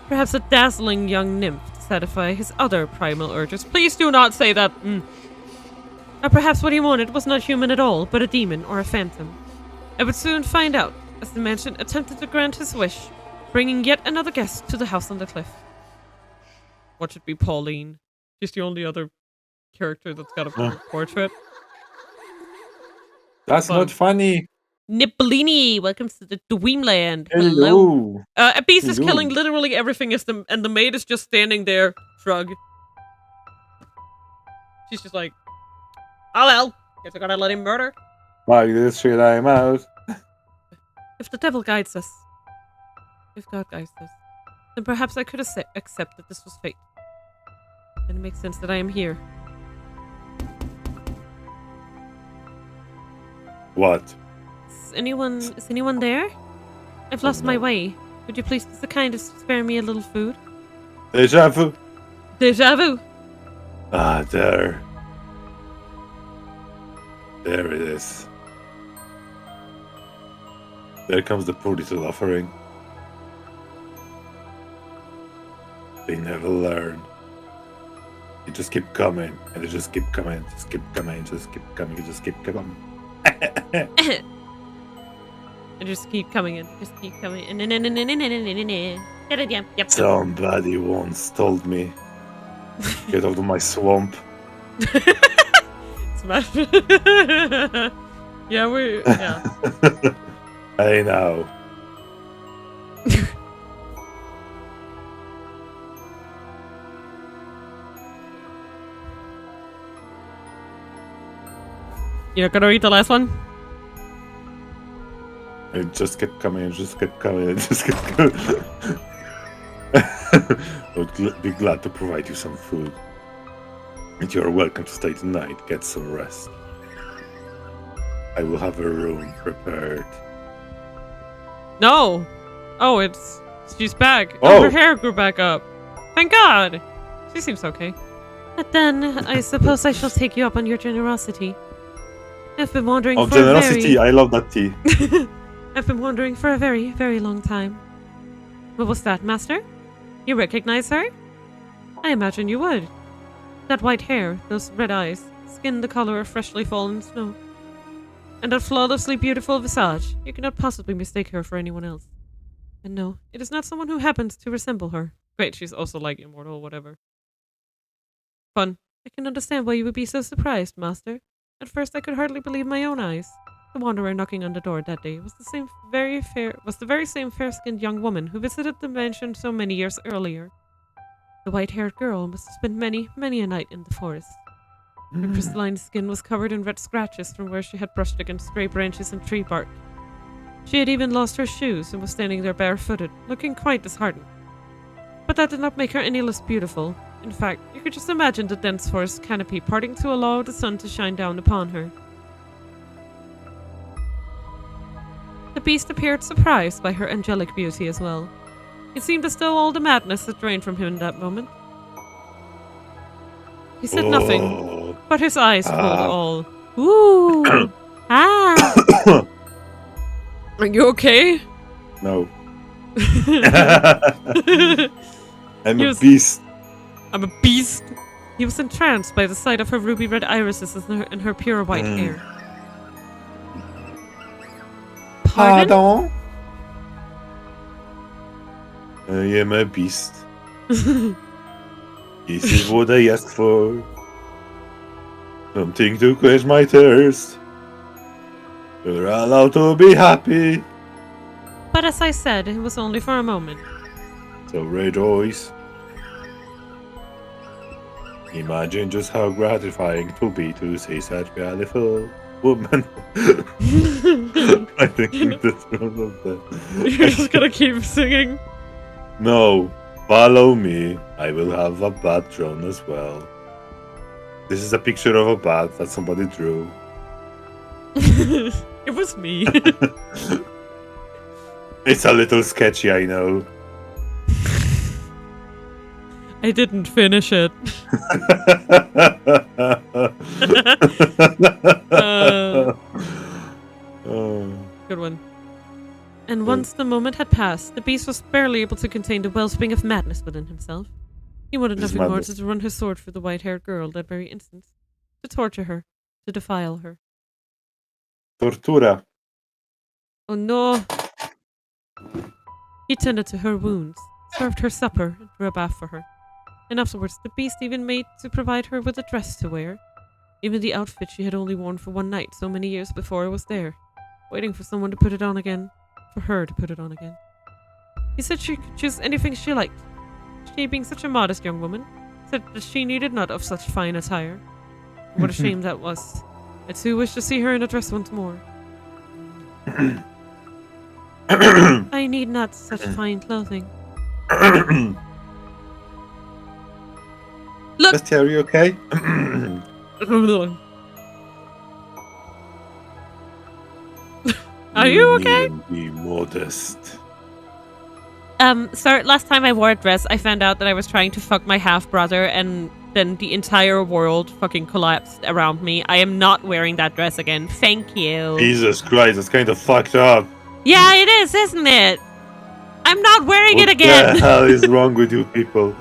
Perhaps a dazzling young nymph to satisfy his other primal urges. Please do not say that. Or perhaps what he wanted was not human at all, but a demon or a phantom. I would soon find out, as the mansion attempted to grant his wish, bringing yet another guest to the house on the cliff. Watch it be Pauline. She's the only other character that's got a portrait. That's not funny. Nippolini, welcome to the Dreamland. Hello. A beast is Hello. killing literally everything, and the maid is just standing there, shrug. She's just like, oh well, guess I gotta let him murder. Like this shit, I'm out. If the devil guides us, if God guides us, then perhaps I could accept that this was fate. And it makes sense that I am here. What? Is anyone there? I've lost my way. Would you please be so kind as to spare me a little food? Deja vu. Deja vu. Ah, there. There it is. There comes the poor little offering. They never learn. They just keep coming, and they just keep coming, just keep coming, just keep coming, just keep coming. And just keep coming in. Just keep coming in. Yep. Somebody once told me, get out of my swamp. Smash. Yeah. I know. You're not gonna read the last one? It just kept coming, just kept coming, just kept coming. Would be glad to provide you some food. And you are welcome to stay tonight, get some rest. I will have a room prepared. No! Oh, she's back. Oh. Her hair grew back up. Thank God! She seems okay. But then, I suppose I shall take you up on your generosity. I've been wandering Oh, for generosity, I love that tea. I've been wandering for a very, very long time. What was that, Master? You recognize her? I imagine you would. That white hair, those red eyes, skin the color of freshly fallen snow. And that flawlessly beautiful visage. You cannot possibly mistake her for anyone else. And no, it is not someone who happens to resemble her. Great, she's also like immortal or whatever. Fun. I can understand why you would be so surprised, Master. At first I could hardly believe my own eyes. The wanderer knocking on the door that day was the very same fair-skinned young woman who visited the mansion so many years earlier. The white-haired girl must have spent many, many a night in the forest. Her crystalline skin was covered in red scratches from where she had brushed against stray branches and tree bark. She had even lost her shoes and was standing there barefooted, looking quite disheartened. But that did not make her any less beautiful. In fact, you could just imagine the dense forest canopy parting to allow the sun to shine down upon her. The beast appeared surprised by her angelic beauty as well. It seemed as though all the madness had drained from him in that moment. He said nothing, Oh. but his eyes told Ah. all. Ooh. Ah. Are you okay? No. He I'm a was- beast. I'm a beast. He was entranced by the sight of her ruby red irises and her pure white hair. Pardon? Pardon? I am a beast. This is what I asked for. Something to quench my thirst. You're allowed to be happy. But as I said, it was only for a moment. So rejoice. Imagine just how gratifying it will be to see such beautiful woman. I think that's one of the... You're just gonna keep singing. No, follow me. I will have a bat drawn as well. This is a picture of a bat that somebody drew. It was me. It's a little sketchy, I know. I didn't finish it. Good one. And once the moment had passed, the beast was barely able to contain the wellspring of madness within himself. He wanted This nothing more madness. than to run his sword through the white-haired girl that very instant, to torture her, to defile her. Tortura. Oh no! He tended to her wounds, served her supper, and drew a bath for her. And afterwards, the beast even made to provide her with a dress to wear. Even the outfit she had only worn for one night so many years before was there, waiting for someone to put it on again, for her to put it on again. He said she could choose anything she liked. She, being such a modest young woman, said that she needed not of such fine attire. What a shame that was. I too wish to see her in a dress once more. I need not such fine clothing. Look! Bestie, are you okay? Are you okay? Needn't be modest. Sir, last time I wore a dress, I found out that I was trying to fuck my half-brother, and then the entire world fucking collapsed around me. I am not wearing that dress again. Thank you. Jesus Christ, that's kind of fucked up. Yeah, it is, isn't it? I'm not wearing What it again. the hell is wrong with you people?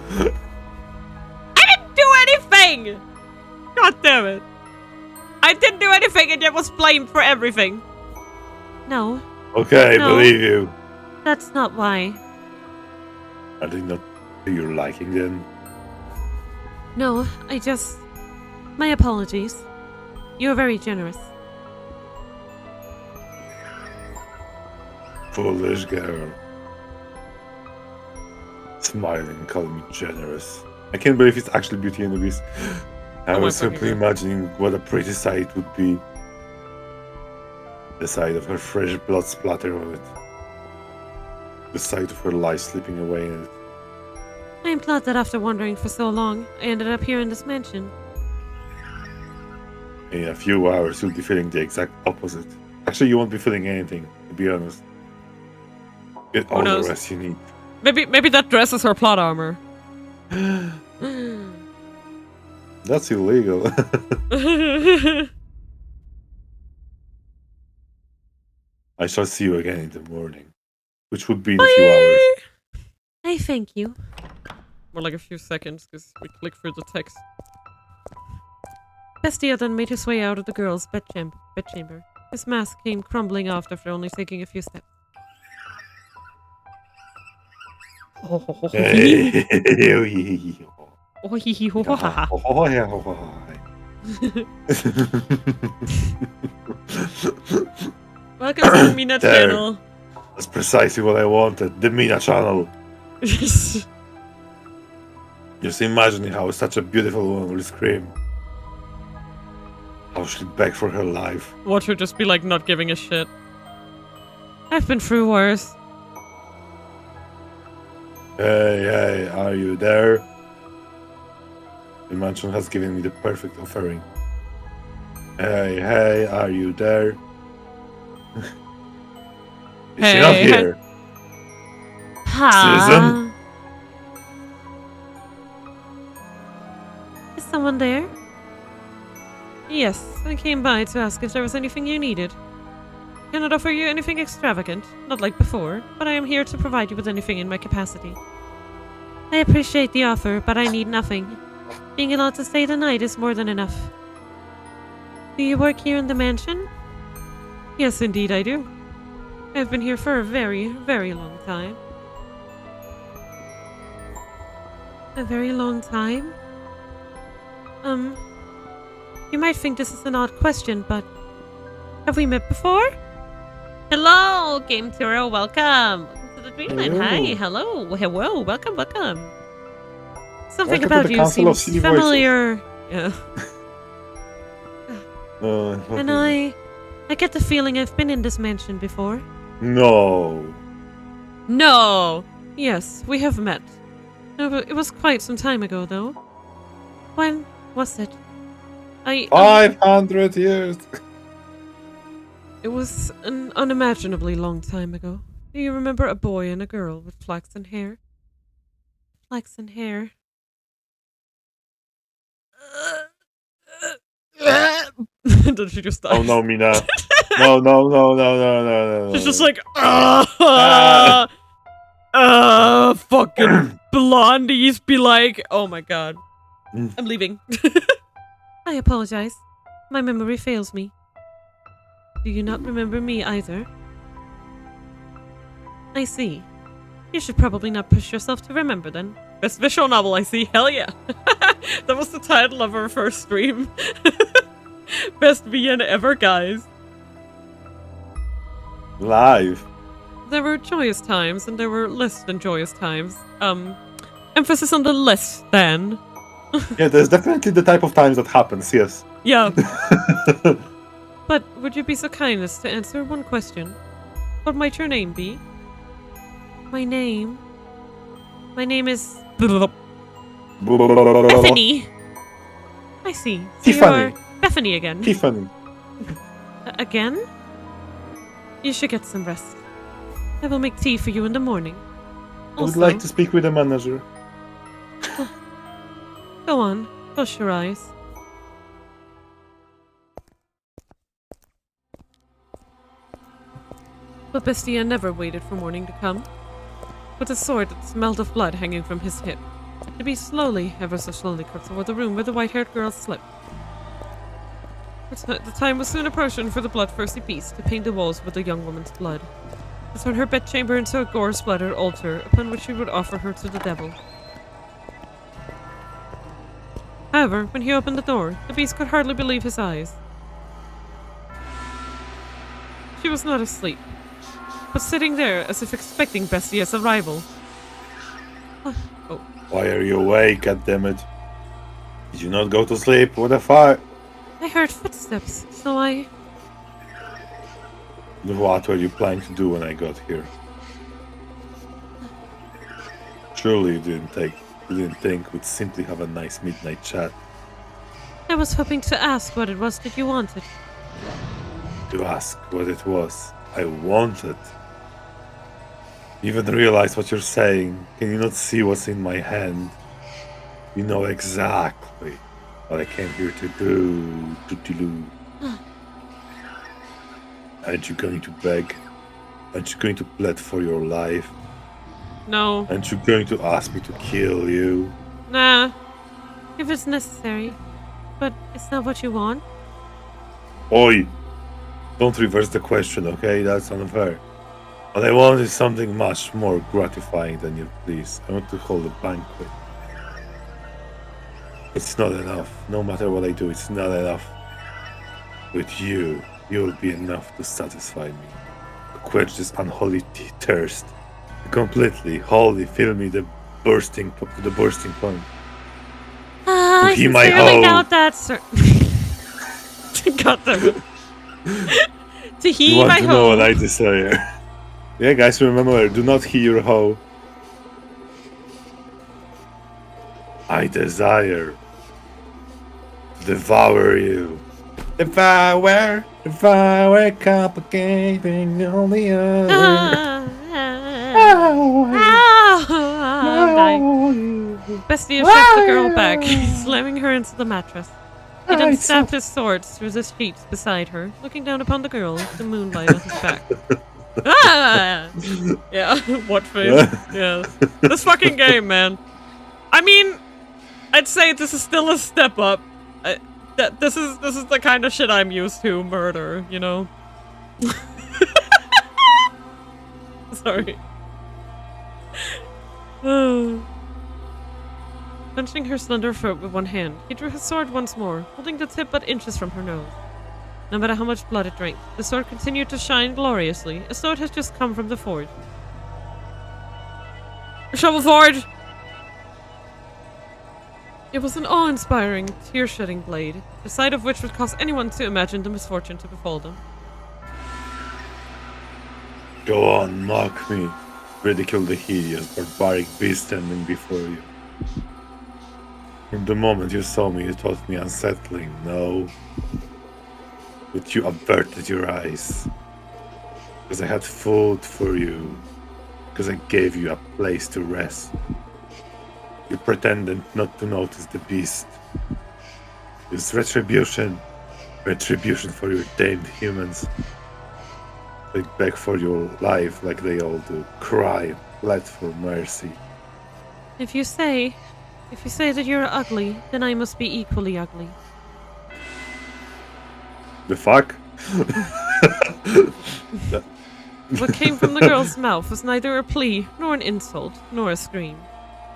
I didn't do anything! God damn it. I didn't do anything and yet was blamed for everything. No, Okay, No. believe you. that's not why. I did not to your liking then. No, I just... My apologies. You're very generous. Foolish girl. Smiling, calling me generous. I can't believe it's actually Beauty and the Beast. I Oh my was simply fucking God. imagining what a pretty sight would be. The sight of her fresh blood splatter on it. The sight of her life slipping away in it. I am glad that after wandering for so long, I ended up here in this mansion. In a few hours, you'll be feeling the exact opposite. Actually, you won't be feeling anything, to be honest. Get all the knows? rest you need. Maybe that dress is her plot armor. That's illegal. I shall see you again in the morning, which would be in a few hours. I thank you. More like a few seconds, because we click through the text. Bestia then made his way out of the girl's bedchamber. His mask came crumbling off after only taking a few steps. Hey. Welcome to the Mina There. channel. That's precisely what I wanted. The Mina channel. Just imagining how such a beautiful woman will scream. How she'll beg for her life. Watch her just be like not giving a shit. I've been through worse. Hey, are you there? The mansion has given me the perfect offering. Hey, are you there? Is she not Hey, here? Ha. Susan? Is someone someone there? Yes, I came by to ask if there was anything you needed. I cannot offer you anything extravagant, not like before, but I am here to provide you with anything in my capacity. I appreciate the offer, but I need nothing. Being allowed to stay the night is more than enough. Do you work here in the mansion? Yes, indeed I do. I've been here for a very, very long time. A very long time? You might think this is an odd question, but have we met before? Hello, Game Tour. Welcome. Welcome to the Dreamland. Hello. Hi. Hello. Hello. Welcome. Welcome. Something Welcome to about the you Council of seems Silly Voices. familiar. Yeah. And Okay. I get the feeling I've been in this mansion before. No. No! Yes, we have met. No, but it was quite some time ago, though. When was it? 500 years. It was an unimaginably long time ago. Do you remember a boy and a girl with flaxen hair? Flaxen hair. Did she just die? Oh no, Mina. No, no, no, no, no, no, no. She's just like, fucking blondies be like, oh my god. I'm leaving. I apologize. My memory fails me. Do you not remember me either? I see. You should probably not push yourself to remember then. Best visual novel, I see. Hell yeah. That was the title of our first stream. Best VN ever, guys. Live. There were joyous times and there were less than joyous times. Emphasis on the less than. Yeah, there's definitely the type of times that happens, yes. Yeah. But would you be so kind as to answer one question? What might your name be? My name is Bethany. I see. So you Tiffany. are Bethany again. Tiffany. Again? You should get some rest. I will make tea for you in the morning. I would Also, like to speak with the manager. go on. Close your eyes. But Bestia never waited for morning to come. With a sword that smelled of blood hanging from his hip, the beast slowly, ever so slowly, crept toward the room where the white-haired girl slept. The time was soon approaching for the bloodthirsty beast to paint the walls with the young woman's blood, to turn her bedchamber into a gore-splattered altar upon which he would offer her to the devil. However, when he opened the door, the beast could hardly believe his eyes. She was not asleep, but sitting there as if expecting Bestia's arrival. Oh. Why are you awake, goddammit? Did you not go to sleep? What the fuck? I heard footsteps, so I... What were you planning to do when I got here? Surely you didn't think we'd simply have a nice midnight chat. I was hoping to ask what it was that you wanted. To ask what it was I wanted. You even realize what you're saying? Can you not see what's in my hand? You know exactly what I came here to do. Aren't you going to beg? Aren't you going to plead for your life? No. Aren't you going to ask me to kill you? Nah. If it's necessary. But it's not what you want. Oi! Don't reverse the question, okay? That's unfair. What I want is something much more gratifying than your pleas. I want to hold a banquet. It's not enough. No matter what I do, it's not enough. With you, you'll be enough to satisfy me. To quench this unholy thirst. To completely, wholly fill me to the bursting point. I To heat my sincerely hoe. doubt that, sir. God damn it. To You heat want my to know what hoe. I desire? Yeah, guys, remember, do not heat your hoe. I desire to devour you. Devour, complicating all the other. I'm dying. Bestia shoved the girl back, slamming her into the mattress. He then it's stabbed his sword through the sheets beside her, looking down upon the girl, the moonlight on his back. Ah! Yeah, what face? Yeah. This fucking game, man. I mean, I'd say this is still a step up. This is the kind of shit I'm used to, murder, you know? Sorry. Clenching her slender throat with one hand, he drew his sword once more, holding the tip but inches from her nose. No matter how much blood it drank, the sword continued to shine gloriously, as though it had just come from the forge. Shovel forge! It was an awe-inspiring, tear-shedding blade, the sight of which would cause anyone to imagine the misfortune to befall them. Go on, mock me. Ridicule the hideous, barbaric beast standing before you. From the moment you saw me, you thought me unsettling, no? But you averted your eyes. Because I had food for you. Because I gave you a place to rest. You pretended not to notice the beast. It's retribution. Retribution for your damned humans. They beg for your life like they all do. Cry, plead for mercy. If you say that you're ugly, then I must be equally ugly. The fuck? What came from the girl's mouth was neither a plea, nor an insult, nor a scream.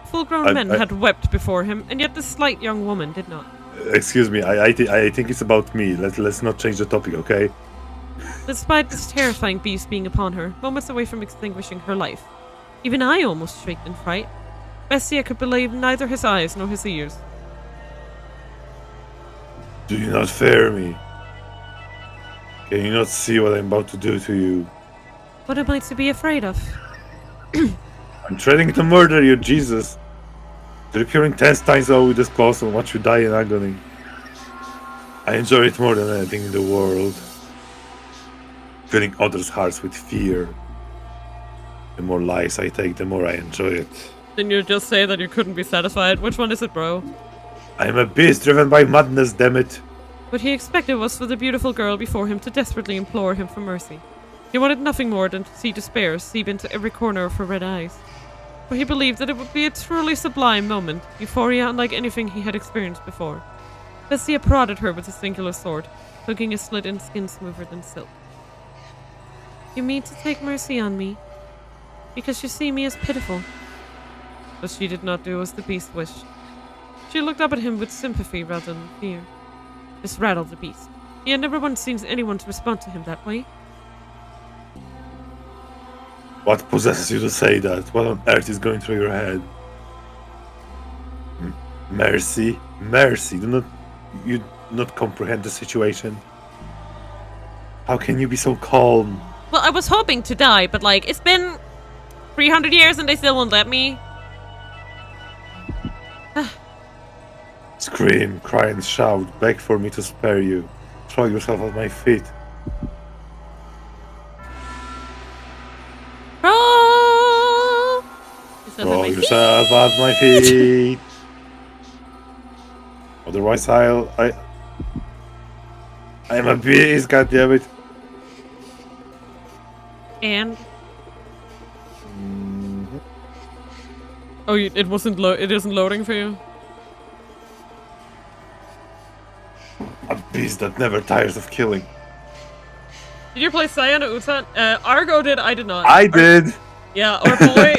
Full-grown men had wept before him, and yet this slight young woman did not. Excuse me, I think it's about me. Let's not change the topic, okay? Despite this terrifying beast being upon her, moments away from extinguishing her life, even I almost shrieked in fright. Bestia could believe neither his eyes nor his ears. Do you not fear me? Can you not see what I'm about to do to you? What am I to be afraid of? I'm threatening to murder you, Jesus. The recurring 10 times I will disclose and watch you die in agony. I enjoy it more than anything in the world. Filling others' hearts with fear. The more lives I take, the more I enjoy it. Didn't you just say that you couldn't be satisfied? Which one is it, bro? I am a beast driven by madness, damn it. What he expected was for the beautiful girl before him to desperately implore him for mercy. He wanted nothing more than to see despair seep into every corner of her red eyes. For he believed that it would be a truly sublime moment, euphoria unlike anything he had experienced before. Bestia prodded her with his singular sword, poking a slit in skin smoother than silk. You mean to take mercy on me? Because you see me as pitiful. But she did not do as the beast wished. She looked up at him with sympathy rather than fear. This rattled the beast. He had never once seen anyone to respond to him that way. What possesses you to say that? What on earth is going through your head? Mercy? Mercy? Do you not comprehend the situation? How can you be so calm? Well, I was hoping to die, but like, it's been 300 years and they still won't let me. Scream, cry and shout, beg for me to spare you. Throw yourself at my feet. Throw yourself at my feet. Otherwise I am a beast, goddammit. And? Oh, it isn't loading for you? A beast that never tires of killing. Did you play Seiya ENVtuber? Argo did, I did not. I did! Yeah, our boy,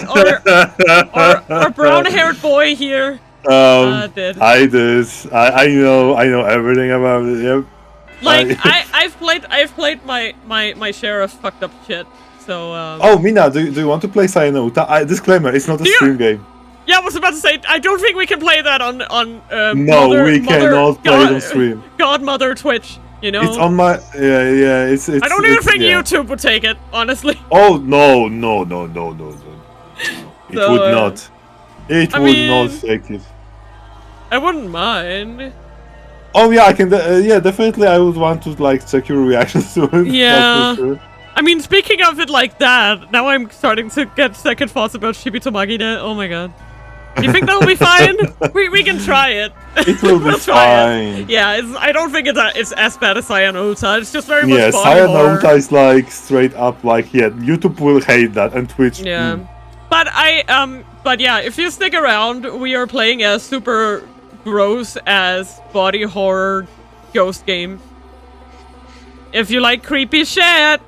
our brown-haired boy here did. I did. I know everything about it, yep. Like, I've played my share of fucked up shit, so, Oh, Mina, do you want to play Seiya ENVtuber? Disclaimer, it's not a stream game. Yeah, I was about to say, I don't think we can play that on no, we cannot play it on stream. Godmother Twitch, you know? It's on my... Yeah, it's I don't even think YouTube would take it, honestly. Oh, no. It would not. It would not take it. I wouldn't mind. Oh, yeah, I can... yeah, definitely I would want to, like, check your reactions to it. Yeah. Sure. I mean, speaking of it like that, now I'm starting to get second thoughts about Shibitomagine. Oh my god. You think that'll be fine? We can try it. It will be We'll try fine. it. Yeah, I don't think it's as bad as Sayano Uta. It's just very Yeah, much body horror. Sayano Uta is like straight up like, yeah, YouTube will hate that and Twitch. Yeah. But but yeah, if you stick around, we are playing a super gross as body horror ghost game. If you like creepy shit.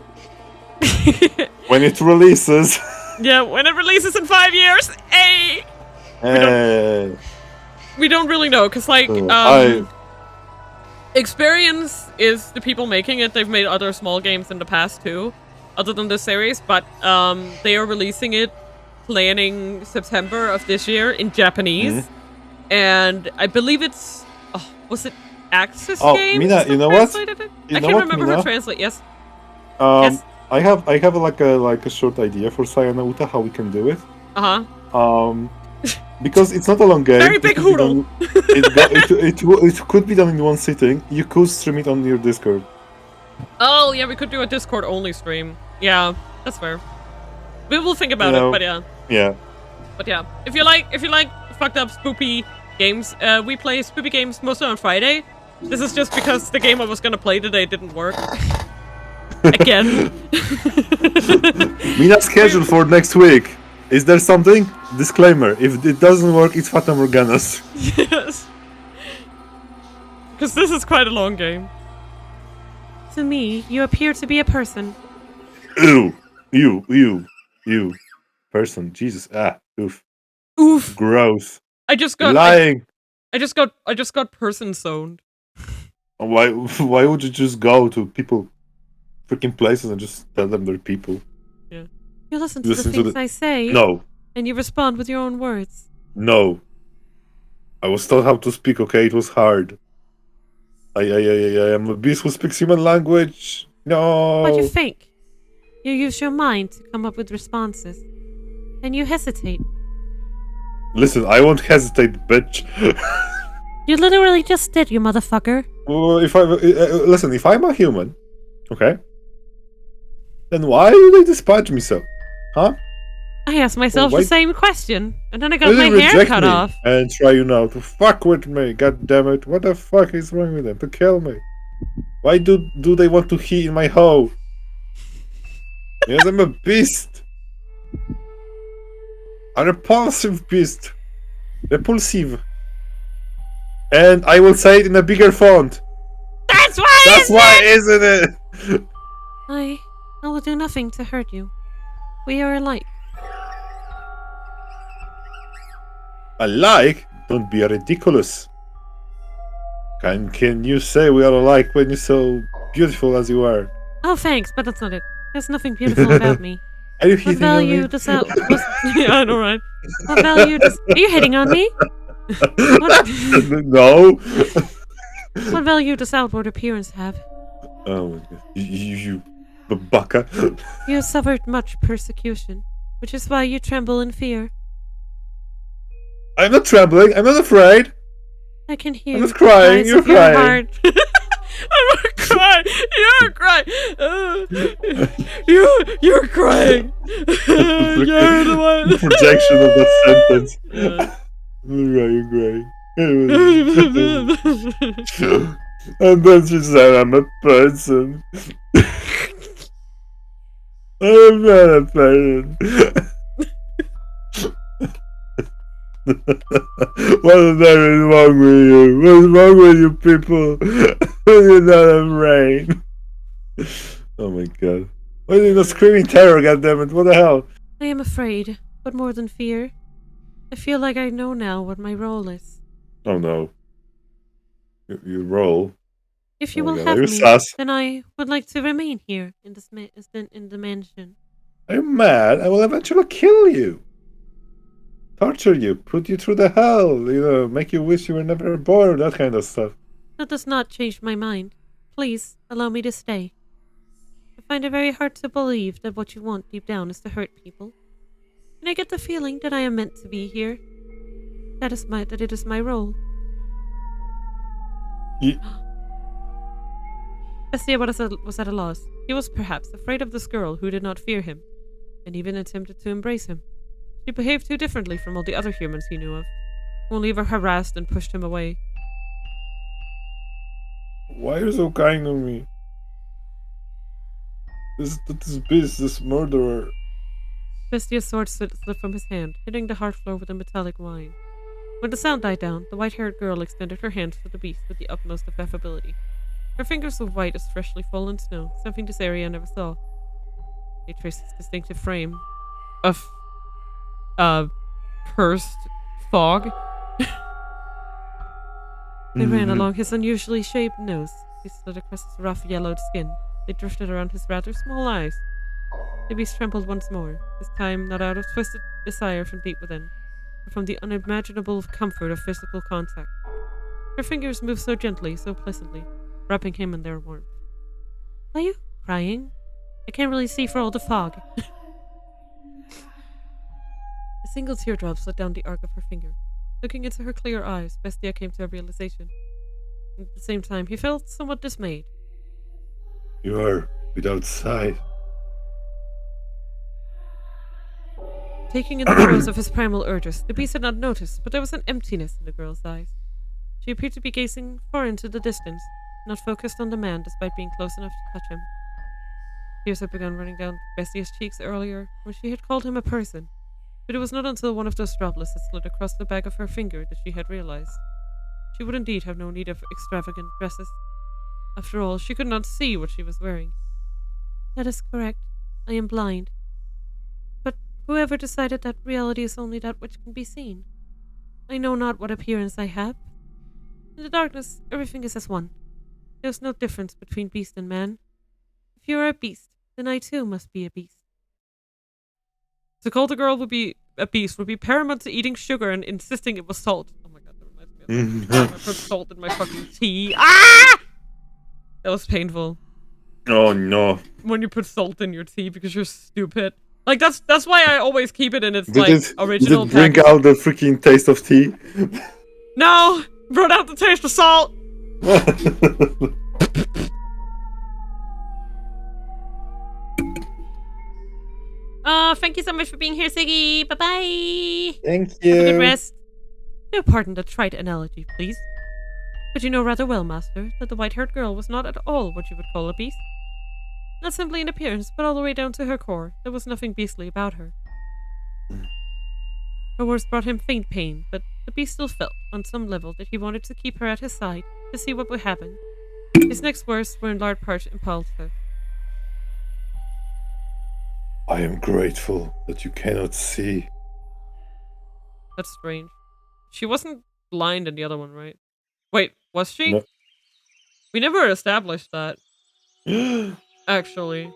When it releases. Yeah, when it releases in 5 years. Hey. We don't really know, cause like Experience is the people making it. They've made other small games in the past too, other than this series, but they are releasing it planning September of this year in Japanese. And I believe it's was it Axis Games? Mina, you know what? I can't remember who translate. Yes. Yes. I have like a short idea for Sayano Uta how we can do it. Because it's not a long game. Very big hoodle. It could be done in one sitting. You could stream it on your Discord. Oh yeah, we could do a Discord only stream. Yeah, that's fair. We will think about it, but yeah. Yeah. But yeah, if you like fucked up spoopy games, we play spoopy games mostly on Friday. This is just because the game I was gonna play today didn't work. Again. Mina's schedule for next week. Is there something? Disclaimer, if it doesn't work, it's Fata Morgana's. Yes. Because this is quite a long game. To me, you appear to be a person. Ew. You. Person. Jesus. Oof. Oof. Gross. I just got lying. I just got person zoned. Why would you just go to people freaking places and just tell them they're people? Yeah. You listen to the things I say. No. And you respond with your own words. No. I was taught how to speak, okay? It was hard. I am a beast who speaks human language. No. What do you think? You use your mind to come up with responses. And you hesitate. Listen, I won't hesitate, bitch. You literally just did, you motherfucker. Well, listen, if I'm a human, okay? Then why do they despise me so? Huh? I asked myself the same question, and then I got my hair cut off. And try now to fuck with me, god damn it. What the fuck is wrong with them? To kill me. Why do they want to hit in my hole? Yes, I'm a beast. A repulsive beast. Repulsive. And I will say it in a bigger font. That's why, isn't it? I will do nothing to hurt you. We are alike. Alike? Don't be ridiculous. Can you say we are alike when you're so beautiful as you are? Oh, thanks, but that's not it. There's nothing beautiful about me. Are you What hitting value on me? does that... Yeah, I know, right? What value does... Are you hitting on me? What... No. What value does outward appearance have? Oh my god. You baka. You have suffered much persecution, which is why you tremble in fear. I'm not trembling. I'm not afraid. I can hear. I'm not crying. You're crying. I'm not crying. You're crying. You're crying. You're the one. Projection of that sentence. You're crying. And then she said, "I'm a person." I'm not a person. What is wrong with you? What's wrong with you people? You're not afraid. Oh my god. Why are you not screaming terror, goddammit? What the hell? I am afraid, but more than fear. I feel like I know now what my role is. Oh no. Your role? If you Oh my will God, have are you me, sus? then I would like to remain here in this in the mansion. Are you mad? I will eventually kill you. Torture you, put you through the hell, make you wish you were never born, that kind of stuff. That does not change my mind. Please, allow me to stay. I find it very hard to believe that what you want deep down is to hurt people. And I get the feeling that I am meant to be here. That it is my role. Bestia was at a loss. He was perhaps afraid of this girl who did not fear him, and even attempted to embrace him. She behaved too differently from all the other humans he knew of, who only ever harassed and pushed him away. Why are you so kind to me? This beast, this murderer. Bestia's sword slipped from his hand, hitting the hearth floor with a metallic whine. When the sound died down, the white-haired girl extended her hands to the beast with the utmost of affability. Her fingers were white as freshly fallen snow, something this area never saw. They traced his distinctive frame of, cursed fog. They ran along his unusually shaped nose. They slid across his rough, yellowed skin. They drifted around his rather small eyes. The beast trembled once more, this time not out of twisted desire from deep within, but from the unimaginable comfort of physical contact. Her fingers moved so gently, so pleasantly, wrapping him in their warmth. Are you crying? I can't really see for all the fog. A single teardrop slid down the arc of her finger. Looking into her clear eyes, Bestia came to a realization. At the same time, he felt somewhat dismayed. You are without sight. Taking in the throes of his primal urges, the beast had not noticed, but there was an emptiness in the girl's eyes. She appeared to be gazing far into the distance, not focused on the man despite being close enough to touch him. Tears had begun running down Bestia's cheeks earlier, when she had called him a person, but it was not until one of those droplets had slid across the back of her finger that she had realized. She would indeed have no need of extravagant dresses. After all, she could not see what she was wearing. That is correct. I am blind. But whoever decided that reality is only that which can be seen? I know not what appearance I have. In the darkness, everything is as one. There is no difference between beast and man. If you are a beast, then I too must be a beast. To call the girl would be a beast would be paramount to eating sugar and insisting it was salt. Oh my god, that reminds me of that. I put salt in my fucking tea. Ah! That was painful. Oh no. When you put salt in your tea because you're stupid. Like that's why I always keep it in its original did it bring package. out the freaking taste of tea? No! Brought out the taste of salt! Thank you so much for being here, Siggy. Bye-bye. Thank Have a good you. rest. Do pardon the trite analogy, please. But you know rather well, Master, that the white-haired girl was not at all what you would call a beast. Not simply in appearance, but all the way down to her core, there was nothing beastly about her. Her words brought him faint pain, but the beast still felt, on some level, that he wanted to keep her at his side, to see what would happen. His next words were in large part impulsive. I am grateful that you cannot see. That's strange. She wasn't blind in the other one, right? Wait, was she? No. We never established that. Actually.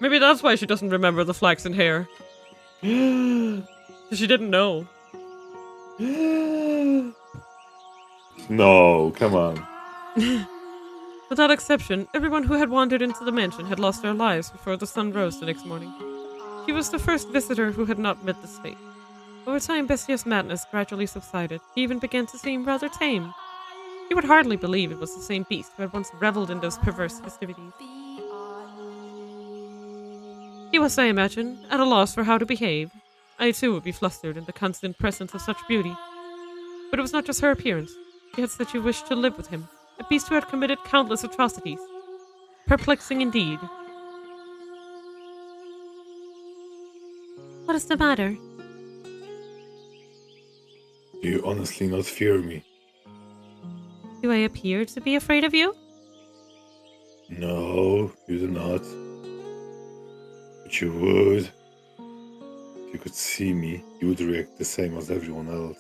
Maybe that's why she doesn't remember the flaxen hair. Because she didn't know. No, come on. Without exception, everyone who had wandered into the mansion had lost their lives before the sun rose the next morning. She was the first visitor who had not met this fate. Over time, Bestia's madness gradually subsided. He even began to seem rather tame. He would hardly believe it was the same beast who had once reveled in those perverse festivities. He was, I imagine, at a loss for how to behave. I too would be flustered in the constant presence of such beauty. But it was not just her appearance. She had said she wished to live with him, a beast who had committed countless atrocities. Perplexing indeed. What is the matter? Do you honestly not fear me? Do I appear to be afraid of you? No, you do not. But you would. If you could see me, you would react the same as everyone else.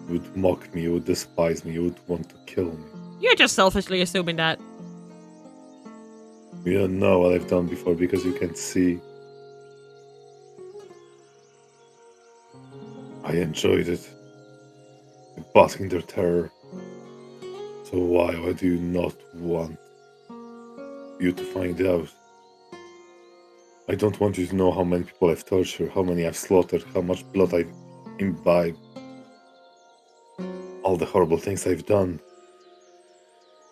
You would mock me, you would despise me, you would want to kill me. You're just selfishly assuming that. You don't know what I've done before because you can't see. I enjoyed it. Basking their terror. So why do you not want you to find out? I don't want you to know how many people I've tortured, how many I've slaughtered, how much blood I've imbibed. All the horrible things I've done.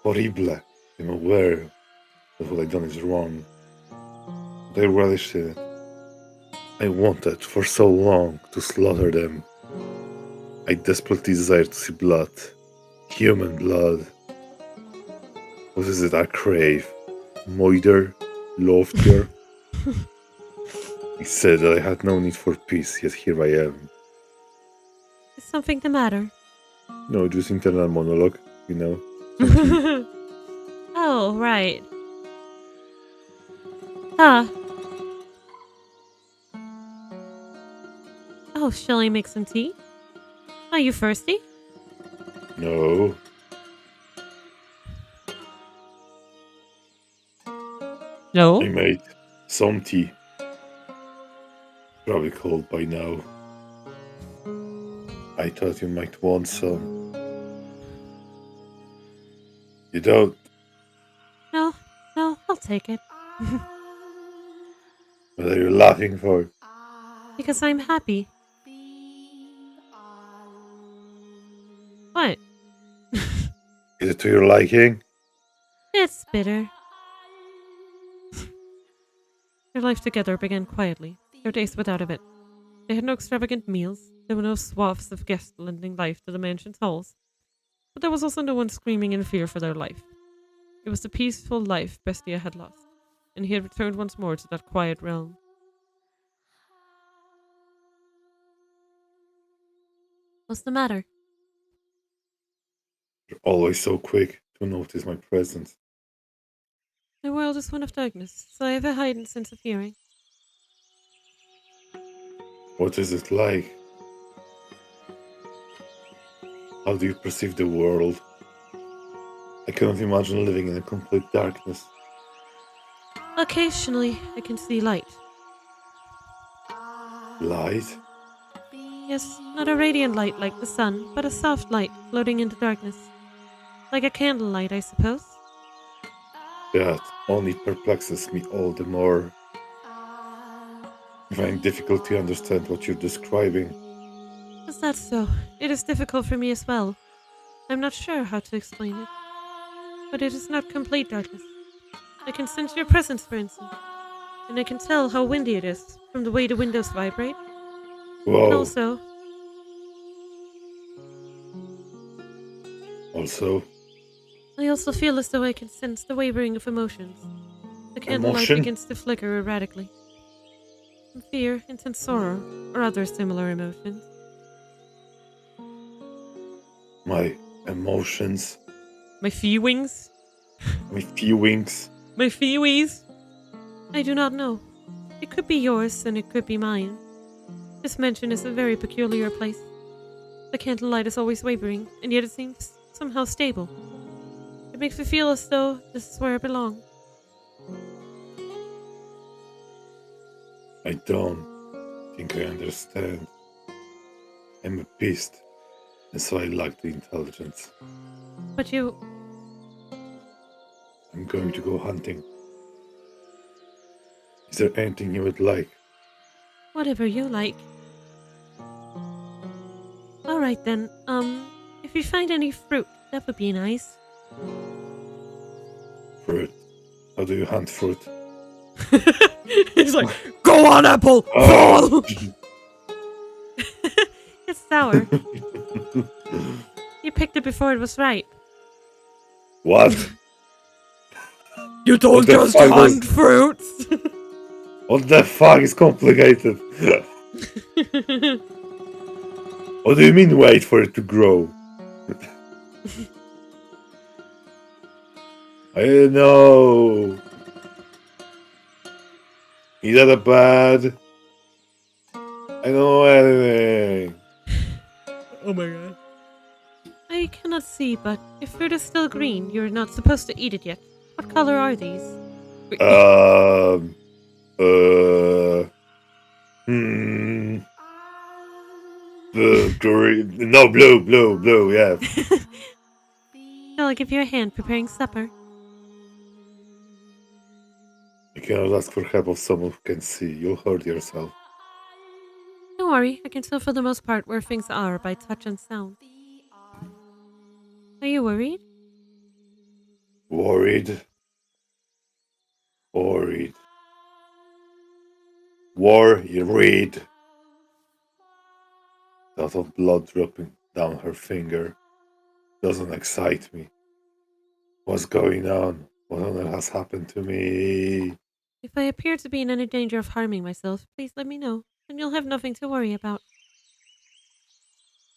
Horrible. I'm aware that what I've done is wrong. But I relish in it. I wanted for so long to slaughter them. I desperately desire to see blood. Human blood. What is it I crave? Moider? Laughter? He said that I had no need for peace, yet here I am. Is something the matter? No, just internal monologue, you know. Some tea. Oh, right. Huh. Oh, shall I make some tea? Are you thirsty? No. No. I made some tea. Probably cold by now. I thought you might want some. You don't? No, I'll take it. What are you laughing for? Because I'm happy. What? Is it to your liking? It's bitter. Their life together began quietly, their days without a bit. They had no extravagant meals, there were no swaths of guests lending life to the mansion's halls, but there was also no one screaming in fear for their life. It was the peaceful life Bestia had lost, and he had returned once more to that quiet realm. What's the matter? You're always so quick to notice my presence. My world is one of darkness, so I have a heightened sense of hearing. What is it like? How do you perceive the world? I cannot imagine living in a complete darkness. Occasionally, I can see light. Light? Yes, not a radiant light like the sun, but a soft light floating in the darkness. Like a candlelight, I suppose. That only perplexes me all the more. I find it difficult to understand what you're describing. Is that so? It is difficult for me as well. I'm not sure how to explain it. But it is not complete darkness. I can sense your presence, for instance. And I can tell how windy it is from the way the windows vibrate. And Whoa. also, I also feel as though I can sense the wavering of emotions. The candlelight Emotion? begins to flicker erratically. Some fear, intense sorrow, or other similar emotions. My emotions, My feelings? my feelings. My feewees? I do not know. It could be yours and it could be mine. This mansion is a very peculiar place. The candlelight is always wavering, and yet it seems somehow stable. It makes me feel as though this is where I belong. I don't think I understand. I'm a beast, and so I lack the intelligence. But you... I'm going to go hunting. Is there anything you would like? whatever you like. Alright then, if you find any fruit, that would be nice. Fruit. How do you hunt fruit? He's like, go on, apple! Oh. Fall! It's sour. You picked it before it was ripe. What? You What don't the just fuck hunt fruits! What the fuck is complicated? What do you mean wait for it to grow? I don't know. Is that a bad? I don't know anything. Oh my god. I cannot see, but if fruit is still green, you're not supposed to eat it yet. What color are these? Hmm. Green. No, blue, yeah. I'll give you a hand preparing supper. You cannot ask for help of someone who can see. You'll hurt yourself. Don't worry, I can tell for the most part where things are by touch and sound. Are you worried? Worried? Worried. War, you read. Dot of blood dropping down her finger. Doesn't excite me. What's going on? What on earth has happened to me? If I appear to be in any danger of harming myself, please let me know, and you'll have nothing to worry about.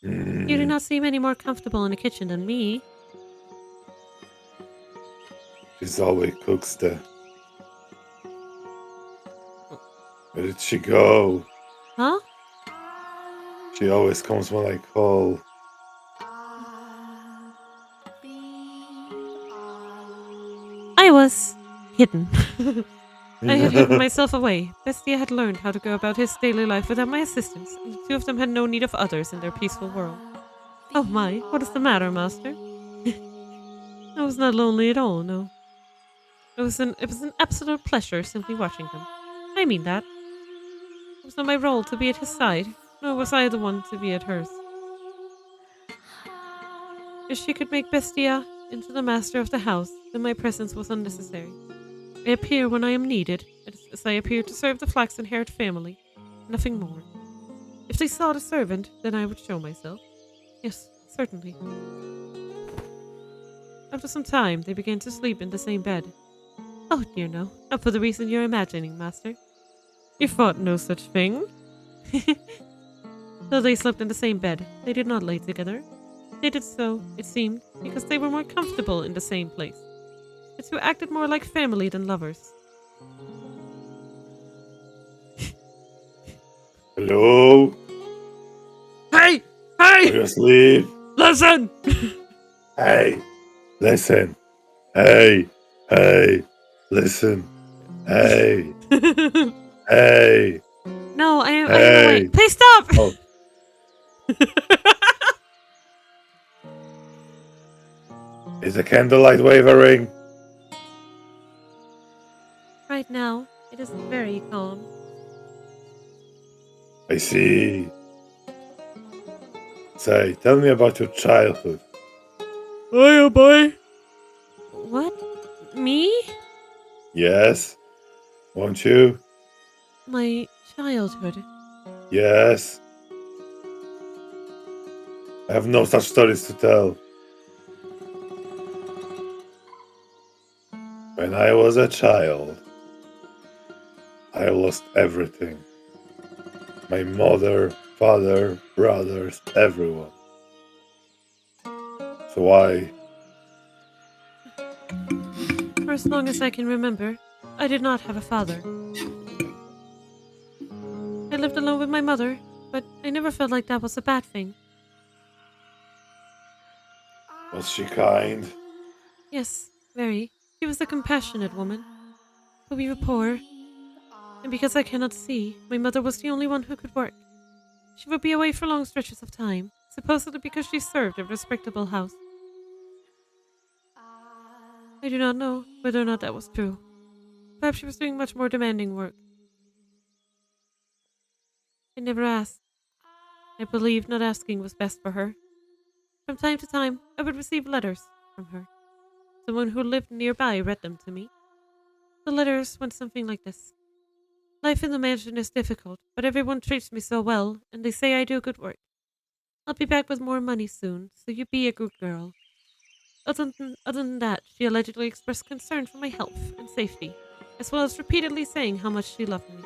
You do not seem any more comfortable in the kitchen than me. She's always cooks there. Where did she go? Huh? She always comes when I call. I was hidden. I had hidden myself away. Bestia had learned how to go about his daily life without my assistance, and the two of them had no need of others in their peaceful world. Oh my, what is the matter, master? I was not lonely at all, no. It was an absolute pleasure simply watching them. I mean that. It was not my role to be at his side, nor was I the one to be at hers. If she could make Bestia into the master of the house, then my presence was unnecessary. I appear when I am needed, as I appear to serve the flaxen-haired family, nothing more. If they sought a servant, then I would show myself. Yes, certainly. After some time, they began to sleep in the same bed. Oh dear no, not for the reason you're imagining, master. You thought no such thing. Though they slept in the same bed, they did not lay together. They did so, it seemed, because they were more comfortable in the same place. The two acted more like family than lovers. Hello? Hey! Are you asleep? Listen! Hey! Listen! Hey! Hey! Listen! Hey! Hey! No, I am Hey. awake. Please stop! Oh. Is the candlelight wavering? Right now, it is very calm. I see. Say, tell me about your childhood. Hiya, boy. What? Me? Yes? Won't you? My childhood. Yes? I have no such stories to tell. When I was a child, I lost everything. My mother, father, brothers, everyone. So For as long as I can remember, I did not have a father. I lived alone with my mother, but I never felt like that was a bad thing. was she kind? Yes, very. She was a compassionate woman. But we were poor, and because I cannot see, my mother was the only one who could work. She would be away for long stretches of time, supposedly because she served a respectable house. I do not know whether or not that was true. Perhaps she was doing much more demanding work. I never asked. I believed not asking was best for her. From time to time, I would receive letters from her. Someone who lived nearby read them to me. The letters went something like this. Life in the mansion is difficult, but everyone treats me so well, and they say I do good work. I'll be back with more money soon, so you be a good girl. Other than that, she allegedly expressed concern for my health and safety, as well as repeatedly saying how much she loved me.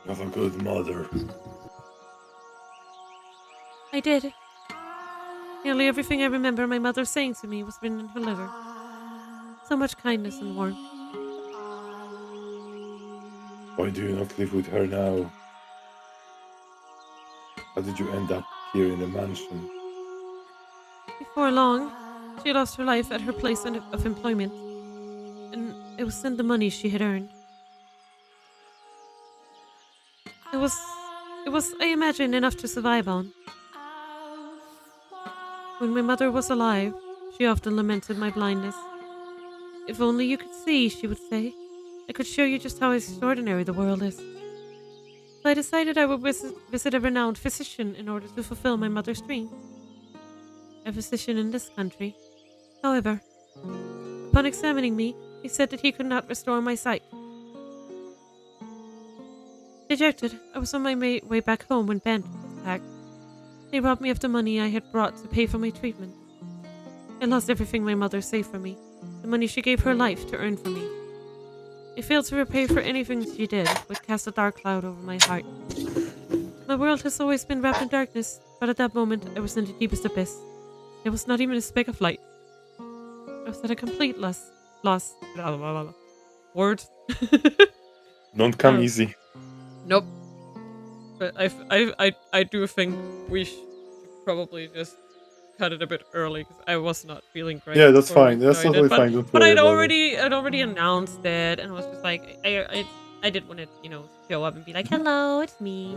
You have a good mother. I did. Nearly everything I remember my mother saying to me was written in her letter. So much kindness and warmth. Why do you not live with her now? How did you end up here in the mansion? Before long, she lost her life at her place of employment, and it was in the money she had earned. It was, I imagine, enough to survive on. When my mother was alive, she often lamented my blindness. If only you could see, she would say, I could show you just how extraordinary the world is. So I decided I would visit a renowned physician in order to fulfill my mother's dream. A physician in this country. However, upon examining me, he said that he could not restore my sight. dejected. I was on my way back home when bandits attacked. They robbed me of the money I had brought to pay for my treatment. I lost everything my mother saved for me, the money she gave her life to earn for me. I failed to repay for anything she did, which cast a dark cloud over my heart. My world has always been wrapped in darkness, but at that moment I was in the deepest abyss. There was not even a speck of light. I was at a complete loss. Blah, blah, blah, blah. Words. Don't come Oh. easy. Nope. But I do think we should probably just cut it a bit early because I was not feeling great. Yeah, that's before we fine. That's started, totally but, fine. Don't But worry I'd about it. already announced it, and I was just like, I did want to, show up and be like, hello, it's me.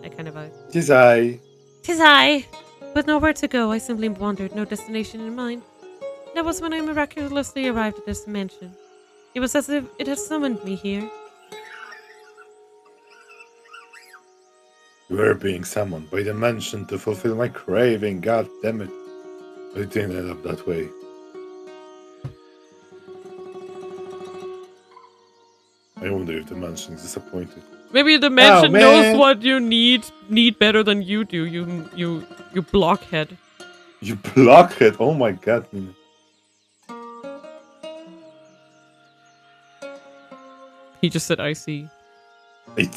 That kind of vibe. Tis I. Tis I. With nowhere to go, I simply wandered, no destination in mind. That was when I miraculously arrived at this mansion. It was as if it had summoned me here. You were being summoned by the mansion to fulfill my craving. God damn it. I didn't end up that way. I wonder if the mansion is disappointed. Maybe the mansion knows man. what you need better than you do. You blockhead. You blockhead! Oh my god, Mina. He just said, I see. I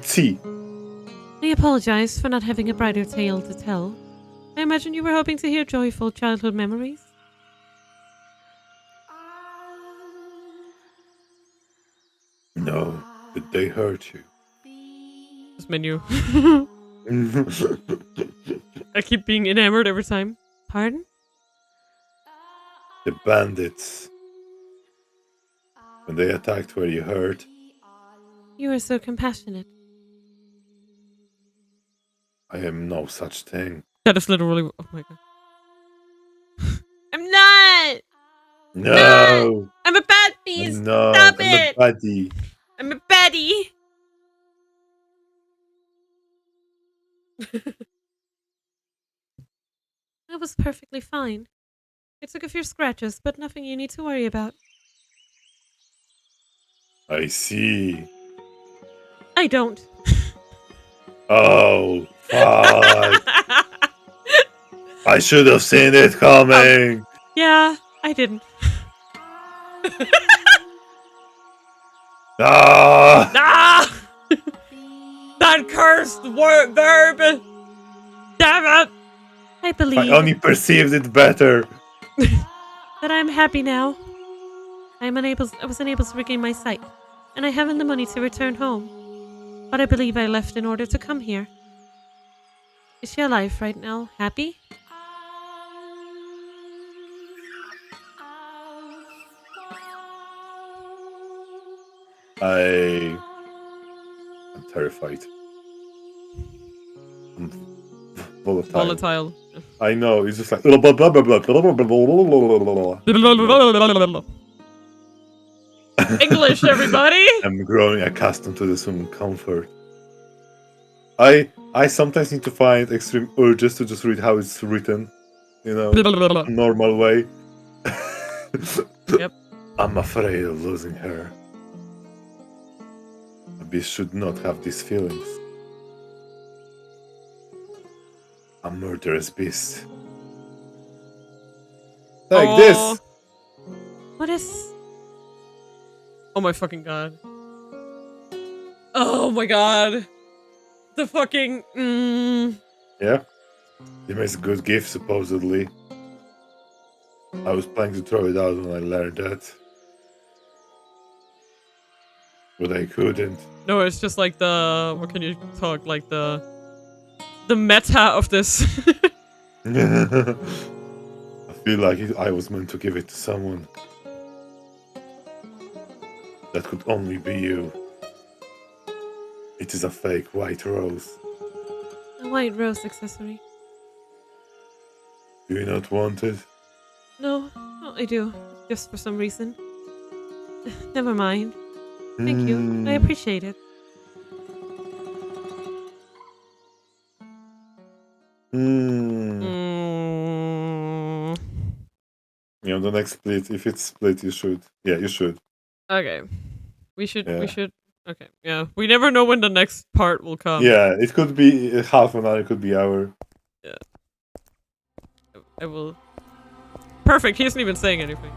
see. I apologize for not having a brighter tale to tell. I imagine you were hoping to hear joyful childhood memories. No, did they hurt you? This menu. I keep being enamored every time. Pardon? The bandits. When they attacked where you hurt, You are so compassionate. I am no such thing. That is literally. Oh my god. I'm not! No! I'm a bad beast! No, Stop I'm it! a baddie. I'm a baddie! I was perfectly fine. I took a few scratches, but nothing you need to worry about. I see. I don't. Oh, fuck. I should have seen it coming. Yeah, I didn't. Ah! Ah! That cursed verb! Damn it! I believe I only perceived it better. that I'm happy now. I was unable to regain my sight, and I haven't the money to return home. But I believe I left in order to come here. Is she alive right now? Happy? I'm terrified. I'm volatile. Volatile. I know, it's just like blah, blah, blah, blah, blah, blah, blah, blah, blah. English, everybody! I'm growing accustomed to this human comfort. I sometimes need to find extreme urges to just read how it's written, you know, a normal way. Yep. I'm afraid of losing her. A beast should not have these feelings. A murderous beast. Like this! What is... Oh my fucking god. Oh my god. The fucking... Yeah? It makes a good gift, supposedly. I was planning to throw it out when I learned that. But I couldn't. No, it's just like the... What can you talk? Like the meta of this. I feel like I was meant to give it to someone. That could only be you. It is a fake white rose. A white rose accessory. Do you not want it? No, I do. Just for some reason. Never mind. Thank you. I appreciate it. You know, the next split, if it's split, you should. Yeah, you should. Okay. We should Okay, yeah. We never know when the next part will Yeah, it could be half an hour, it could be hour. Yeah. I will. Perfect. He isn't even saying anything.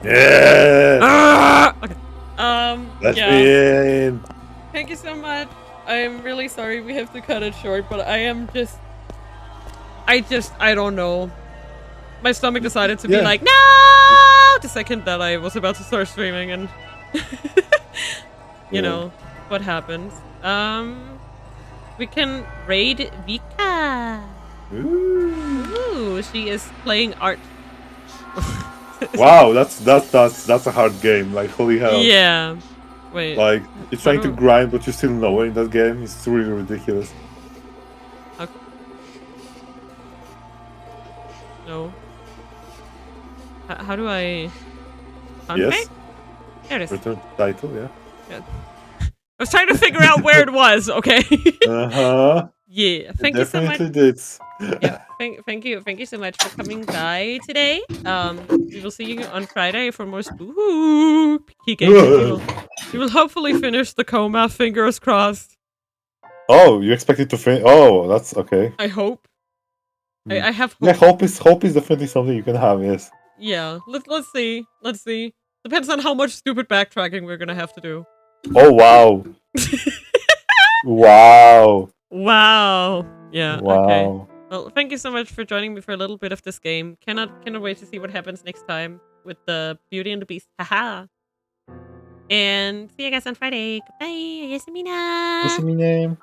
Yeah! Okay. Let Yeah. me in! Thank you so much. I'm really sorry we have to cut it short, but I don't know. My stomach decided to be like, no! The second that I was about to start streaming, and you know what happens. We can raid Vika. Ooh, she is playing art. Wow, that's a hard game. Like holy hell. Yeah. Wait. Like you're trying to grind, but you still know in that game. It's really ridiculous. Okay. No. How do I? Yes. There it is. Return title. Yeah. Good. I was trying to figure out where it was. Okay. Yeah. Thank you so much. Definitely did. Yeah. Thank you so much for coming by today. We will see you on Friday for more spooky games. You will hopefully finish the coma. Fingers crossed. Oh, you expected to finish? Oh, that's okay. I hope. I have hope. Yeah, hope is definitely something you can have. Yes. Yeah. Let's see. Let's see. Depends on how much stupid backtracking we're gonna have to do. Oh wow. Wow. Wow. Yeah. Wow. Okay. Well, thank you so much for joining me for a little bit of this game. Cannot wait to see what happens next time with the Beauty and the Beast. Haha. And see you guys on Friday. Goodbye. Yes, Mina. What's my name?